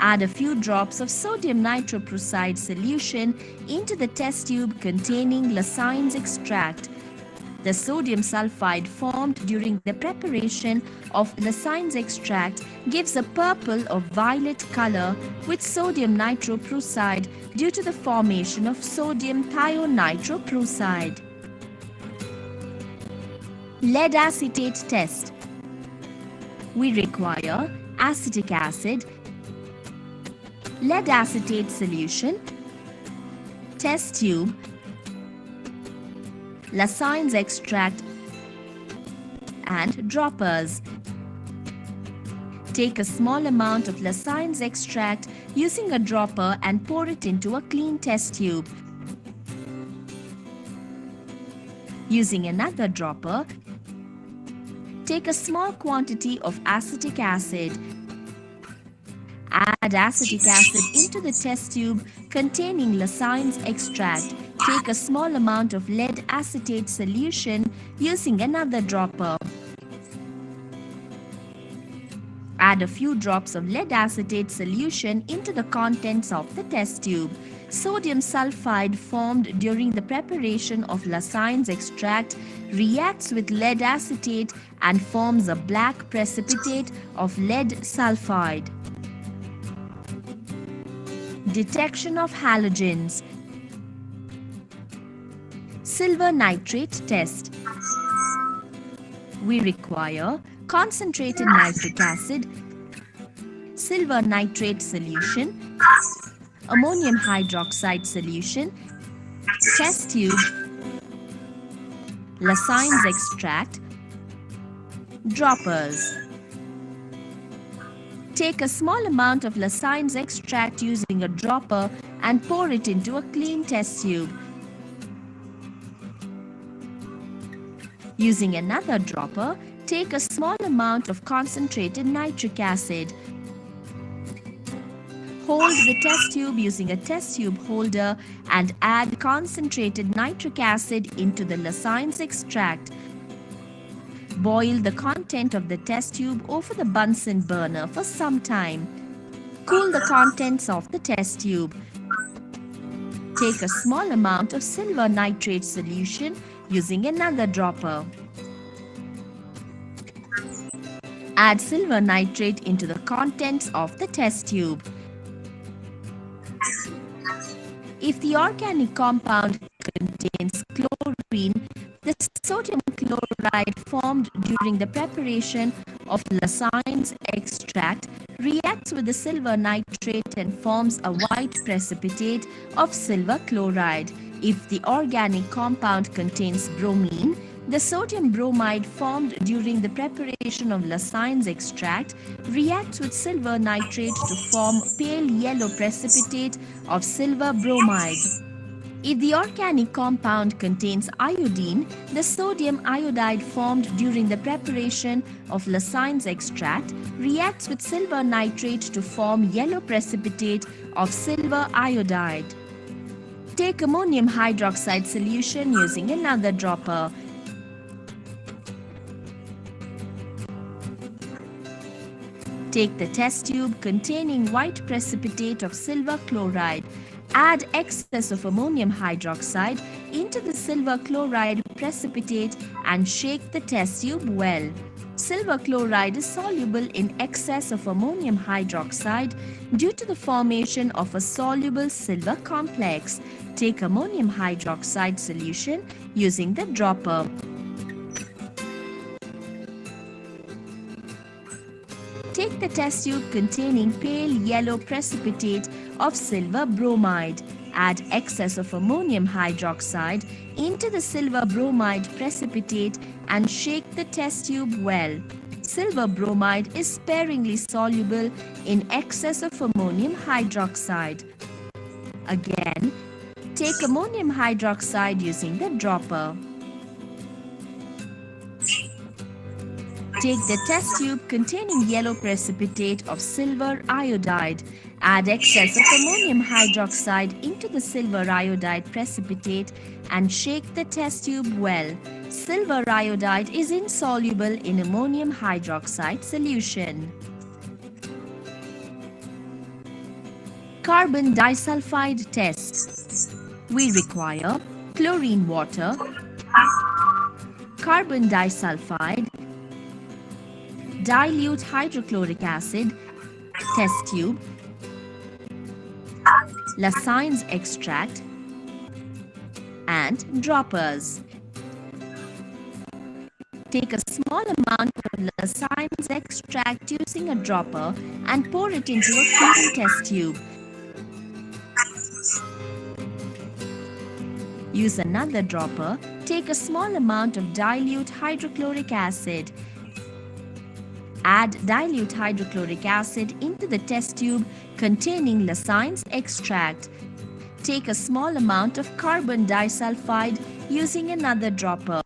Add a few drops of sodium nitroprusside solution into the test tube containing lassainge extract. The sodium sulfide formed during the preparation of lassainge extract gives a purple or violet color with sodium nitroprusside due to the formation of sodium thionitroprusside. Lead acetate test. We require acetic acid, lead acetate solution, test tube, lassainge extract, and droppers. Take a small amount of lassainge extract using a dropper and pour it into a clean test tube. Using another dropper, take a small quantity of acetic acid. Add acetic acid into the test tube containing lassainge extract. Take a small amount of lead acetate solution using another dropper. Add a few drops of lead acetate solution into the contents of the test tube. Sodium sulfide formed during the preparation of lassainge extract reacts with lead acetate and forms a black precipitate of lead sulfide. Detection of halogens. Silver nitrate test. We require concentrated nitric acid, silver nitrate solution, ammonium hydroxide solution, test tube, lassainge extract, droppers. Take a small amount of lassainge extract using a dropper and pour it into a clean test tube. Using another dropper, take a small amount of concentrated nitric acid. Hold the test tube using a test tube holder and add concentrated nitric acid into the lassainge extract. Boil the content of the test tube over the Bunsen burner for some time. Cool the contents of the test tube. Take a small amount of silver nitrate solution using another dropper. Add silver nitrate into the contents of the test tube. If the organic compound contains chlorine, the sodium chloride formed during the preparation of lassainge extract reacts with the silver nitrate and forms a white precipitate of silver chloride. If the organic compound contains bromine, the sodium bromide formed during the preparation of lassainge extract reacts with silver nitrate to form pale yellow precipitate of silver bromide. If the organic compound contains iodine, the sodium iodide formed during the preparation of lassainge extract reacts with silver nitrate to form yellow precipitate of silver iodide. Take ammonium hydroxide solution using another dropper. Take the test tube containing white precipitate of silver chloride. Add excess of ammonium hydroxide into the silver chloride precipitate and shake the test tube well. Silver chloride is soluble in excess of ammonium hydroxide due to the formation of a soluble silver complex. Take ammonium hydroxide solution using the dropper. Take the test tube containing pale yellow precipitate of silver bromide. Add excess of ammonium hydroxide into the silver bromide precipitate and shake the test tube well. silver bromide is sparingly soluble in excess of ammonium hydroxide. Again, take ammonium hydroxide using the dropper. Take the test tube containing yellow precipitate of silver iodide. Add excess of ammonium hydroxide into the silver iodide precipitate and shake the test tube well. Silver iodide is insoluble in ammonium hydroxide solution. Carbon disulfide test. We require chlorine water, carbon disulfide, dilute hydrochloric acid, test tube, lassainge extract, and droppers. Take a small amount of lassainge extract using a dropper and pour it into a clean test tube. Use another dropper. Take a small amount of dilute hydrochloric acid. Add dilute hydrochloric acid into the test tube containing lassainge extract. Take a small amount of carbon disulfide using another dropper.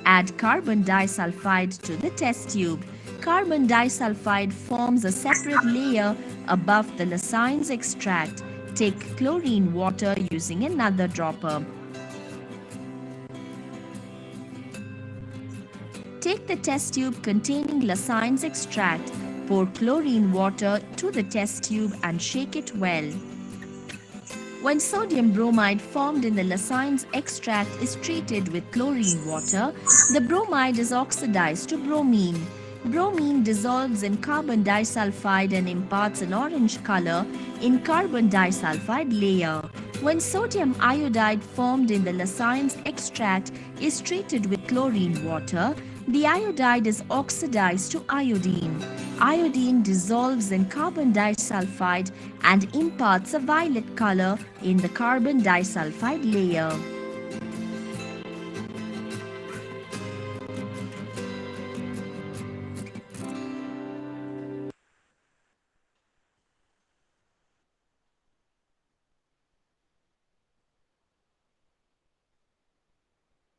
Add carbon disulfide to the test tube. Carbon disulfide forms a separate layer above the lassainge extract. Take chlorine water using another dropper. Take the test tube containing lassainge extract, pour chlorine water to the test tube and shake it well. When sodium bromide formed in the lassainge extract is treated with chlorine water, the bromide is oxidized to bromine. Bromine dissolves in carbon disulfide and imparts an orange color in carbon disulfide layer. When sodium iodide formed in the lassainge extract is treated with chlorine water, the iodide is oxidized to iodine. Iodine dissolves in carbon disulfide and imparts a violet color in the carbon disulfide layer.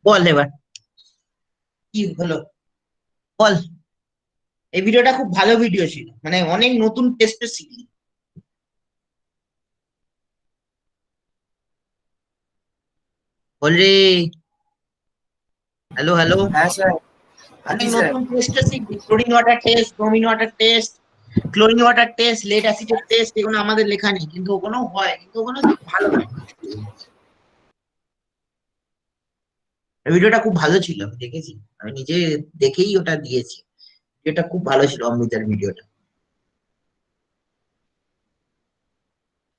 বল এবার কি হলো বল। এই ভিডিওটা খুব ভালো video ছিল, মানে অনেক নতুন টেস্ট শিখলি। বল রে, হ্যালো হ্যালো। হ্যাঁ স্যার। অনেক স্যার নতুন টেস্ট শিখলি, chlorine water test, bromine water test, chlorine water test, lead অ্যাসিডের টেস্ট, এগুলো আমাদের লেখা নেই, কিন্তু ওগুলো হয়, কিন্তু ওগুলো ভালো হয়। ভিডিওটা খুব ভালো ছিল, আমি দেখেছি, আমি নিজে দেখেই ওটা দিয়েছি। এটা খুব ভালো ছিল অমৃতার ভিডিওটা।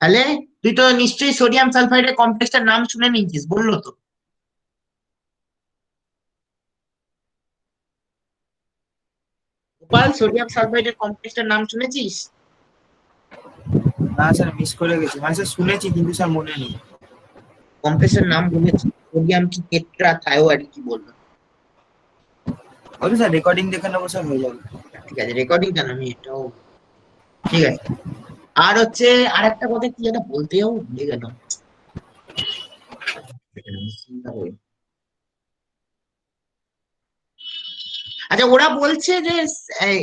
তাহলে তুই তো নিশ্চয়ই সোডিয়াম সালফাইডের কমপ্লেক্সটার নাম শুনে নিয়েছিস, বললো তো? গোপাল, সোডিয়াম সালফাইডের কমপ্লেক্সটার নাম শুনেছিস? না স্যার, মিস করে গেছি। মানে স্যার শুনেছি কিন্তু স্যার মনে নেই। কমপ্লেক্সের নাম বলেছি, সোডিয়াম কি টেট্রা থায়োয়াইড কি বললো? ওকে স্যার, রেকর্ডিং দেখে নেবো স্যার, হয়ে যাবে। ঠিক আছে, রেকর্ডিং কেন, আমি এটাও ঠিক আছে। আর হচ্ছে আর একটা কথা কি যেটা বলতেও ভুলে গেলাম। আচ্ছা, ওরা বলছে যে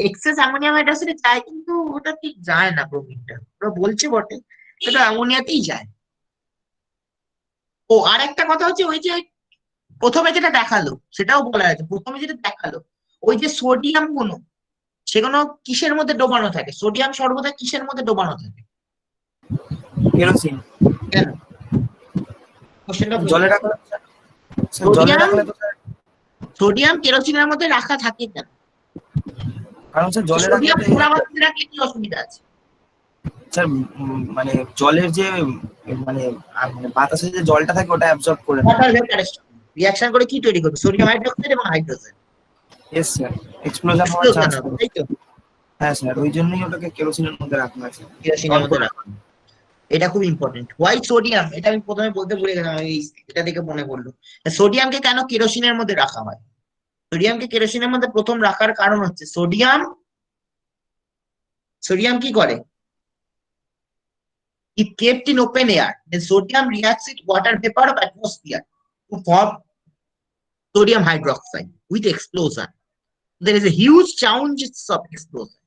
এক্সেস অ্যামোনিয়াম হাইড্রোক্সাইডে যায়, কিন্তু ওটা ঠিক যায় না ব্রোমিনটা। ওরা বলছে বটে, এটা অ্যামোনিয়াতেই যায়। ও আর একটা কথা হচ্ছে, ওই যে প্রথমে যেটা দেখালো সেটাও বলা আছে, প্রথমে যেটা দেখালো ওই যে সোডিয়াম গুলো, সেগুলো কিসের মধ্যে ডোবানো থাকে? সোডিয়াম সর্বদা কিসের মধ্যে ডোবানো থাকে? কেরোসিন। কেন? কোশ্চেনটা জলে রাখলে স্যার, জলে রাখলে তো স্যার, সোডিয়াম কেরোসিনের মধ্যে রাখা থাকে কেন? কারণ স্যার জলে রাখলে সোডিয়াম পোড়া মাটিতে রাখলে কি অসুবিধা আছে? স্যার মানে জলের যে মানে বাতাসে যে জলটা থাকে ওটা অ্যাবজর্ব করে নেয়। ওয়াটার ভেপার রিঅ্যাকশন করে কি তৈরি করবে? সোডিয়াম হাইড্রোক্সাইড এবং হাইড্রোজেন। ইয়েস স্যার, এক্সপ্লোশন হওয়ার চান্স থাকে, তাই তো? হ্যাঁ স্যার, ওই জন্যই ওটাকে কেরোসিনের মধ্যে রাখা আছে। কেরোসিনের মধ্যে রাখা, এটা খুব ইম্পর্টেন্ট। হোয়াই সোডিয়াম, এটা আমি প্রথমে বলতে ভুলে গেলাম, এটা দেখে মনে পড়লো। সোডিয়ামকে কেন কেরোসিনের মধ্যে রাখা হয়? সোডিয়ামকে কেরোসিনের মধ্যে প্রথম রাখার কারণ হচ্ছে সোডিয়াম কি করে? If kept in open air, then sodium reacts with water vapor of atmosphere to form sodium hydroxide with explosion. There is a huge chance of explosion.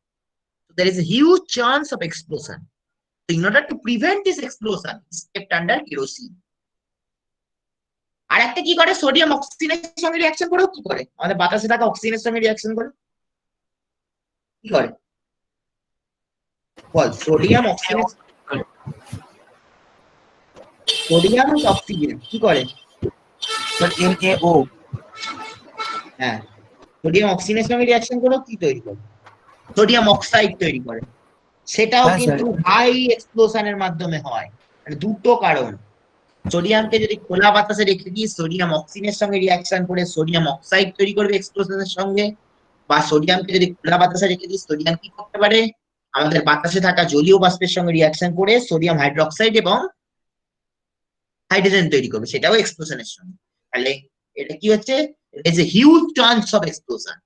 There is a huge chance of explosion. So in order to prevent this explosion, it's kept under kerosene. আর একটা কি করে? Sodium অক্সিজেনের সঙ্গে reaction করে কি করে? আমাদের বাতাসে থাকা অক্সিজেনের সঙ্গে রিঅ্যাকশন করে কি করে? বল, সোডিয়াম অক্সিজেন কি করে? Sir NaO। হ্যাঁ, সোডিয়াম অক্সিজেনের সঙ্গে রিঅ্যাকশন করে কি তৈরি করে? সোডিয়াম অক্সাইড তৈরি করে। সেটাও হ্যাঁ, কিন্তু হাই এক্সপ্লোশনের মাধ্যমে হয়। মানে দুটো কারণ, সোডিয়ামকে যদি খোলা বাতাসে রেখে দিই, সোডিয়াম অক্সিজেনের সঙ্গে রিঅ্যাকশন করে সোডিয়াম অক্সাইড তৈরি করবে এক্সপ্লোশনের সঙ্গে, বা সোডিয়ামকে যদি খোলা বাতাসে রেখে দিই, সোডিয়াম কি করতে পারে? আমাদের বাতাসে থাকা জলীয় বাষ্পের সঙ্গে রিঅ্যাকশন করে সোডিয়াম হাইড্রোক্সাইড এবং হাইড্রোজেন তৈরি করবে, সেটাও এক্সপ্লোশনের সঙ্গে। তাহলে এটা কি হচ্ছে? It is a huge chance of explosion.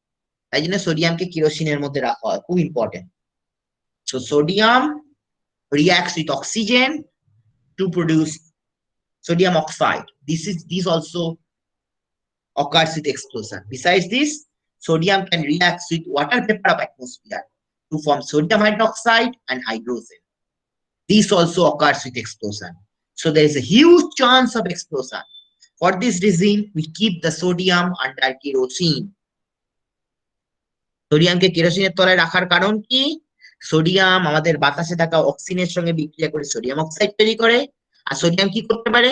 তাই জন্য সোডিয়ামকে কেরোসিনের মধ্যে রাখা হয়, খুব important. So sodium reacts with oxygen to produce sodium oxide. This also occurs with explosion. Besides this, sodium can react with water vapor of atmosphere to form sodium hydroxide and hydrogen. This also occurs with explosion. So there is a huge chance of explosion. For this reason, we keep the sodium under kerosene. সোডিয়ামকে কেরোসিনের তলায় রাখার কারণ কি? Sodium আমাদের বাতাসে থাকা অক্সিজেনের সঙ্গে বিক্রিয়া করে সোডিয়াম অক্সাইড তৈরি করে। আর সোডিয়াম কি করতে পারে?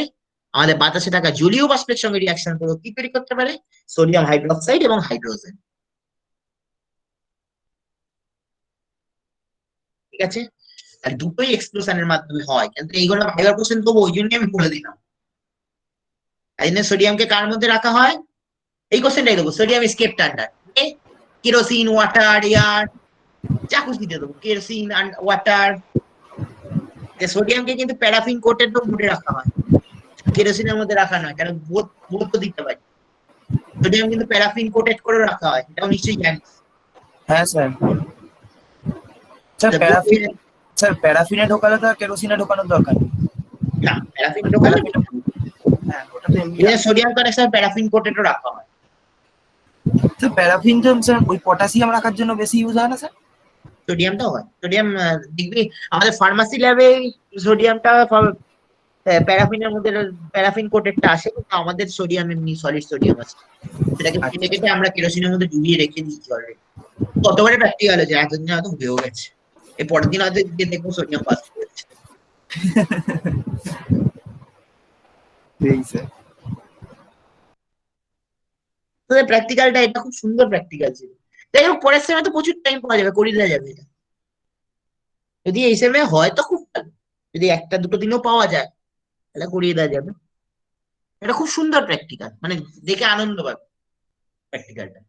আমাদের বাতাসে থাকা জলীয় বাষ্পের সঙ্গে রিঅ্যাকশন করে কি তৈরি করতে পারে? সোডিয়াম হাইড্রোক্সাইড এবং হাইড্রোজেন। ঠিক আছে, আর দুটোই এক্সপ্লোশনের মাধ্যমে হয়, কিন্তু এইগুলো ভাইবার কোশ্চেন তবু ওই জন্য আমি বলে দিলাম। তাই জন্য সোডিয়ামকে কার মধ্যে রাখা হয়? এই কোশ্চেনটাই দেবো, sodium is kept under kerosene, water, air, যা খুশি দিয়ে দেবো, কেরোসিন এন্ড ওয়াটার। সোডিয়ামকে কিন্তু প্যারাফিন কোটেড মুডে রাখা হয়, কেরোসিনের মধ্যে রাখা নয়, কারণ বোধ তো দিতে পারি। সোডিয়াম কিন্তু প্যারাফিন কোটেড করে রাখা হয়, এটাও নিশ্চয়ই জানিস। হ্যাঁ স্যার। স্যার প্যারাফিনে ঢোকালে তো কেরোসিনে ঢোকানোর দরকার নেই। না, প্যারাফিন ঢোকালে হ্যাঁ, ওটা তো এমনি। সোডিয়াম কানেকশন প্যারাফিন কোটেডও রাখা হয়। স্যার প্যারাফিন তো স্যার ওই পটাশিয়াম রাখার জন্য বেশি ইউজ হয় না স্যার? সোডিয়ামটাও হয়, সোডিয়াম দেখবি আমাদের ফার্মাসি ল্যাবে সোডিয়ামটা প্যারাফিনের মধ্যে প্যারাফিন কোটেডটা আসে, কিন্তু আমাদের সোডিয়াম এমনি সলিড সোডিয়াম আছে, সেটাকে কেটে কেটে আমরা কেরোসিনের মধ্যে ডুবিয়ে রেখে দিয়েছি অলরেডি। কতবারে প্র্যাকটিক্যাল হয়েছে, এতদিন হয়তো হয়েও গেছে, এই পরের দিন হয়তো গিয়ে দেখবো সোডিয়াম পাস করেছে। তোদের প্র্যাকটিক্যালটা এটা খুব সুন্দর প্র্যাকটিক্যাল ছিল। যাই হোক, পরের সেমে তো প্রচুর টাইম পাওয়া যাবে, করিয়ে দেওয়া যাবে এটা। যদি এই সেমে হয় তো খুব ভালো, যদি একটা দুটো দিনও পাওয়া যায় তাহলে করিয়ে দেওয়া যাবে। এটা খুব সুন্দর প্র্যাকটিক্যাল, মানে দেখে আনন্দ পাবে প্র্যাকটিক্যালটা।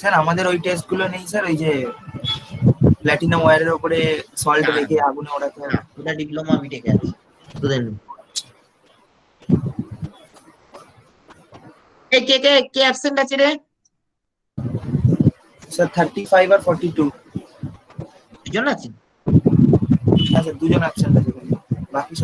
স্যার আমাদের ওই টেস্ট গুলো নেই স্যার, ওই যে প্ল্যাটিনাম ওয়্যারের উপরে সল্ট রেখে আগুনে ওড়াতে হবে? ওটা ডিপ্লোমা বিটেকে আছে, তোদের নেই। কে কে কে অ্যাবসেন্ট আছে রে? স্যার 35 আর 42। দুজন আছে? আচ্ছা, দুজন অ্যাবসেন্ট আছে, বাকি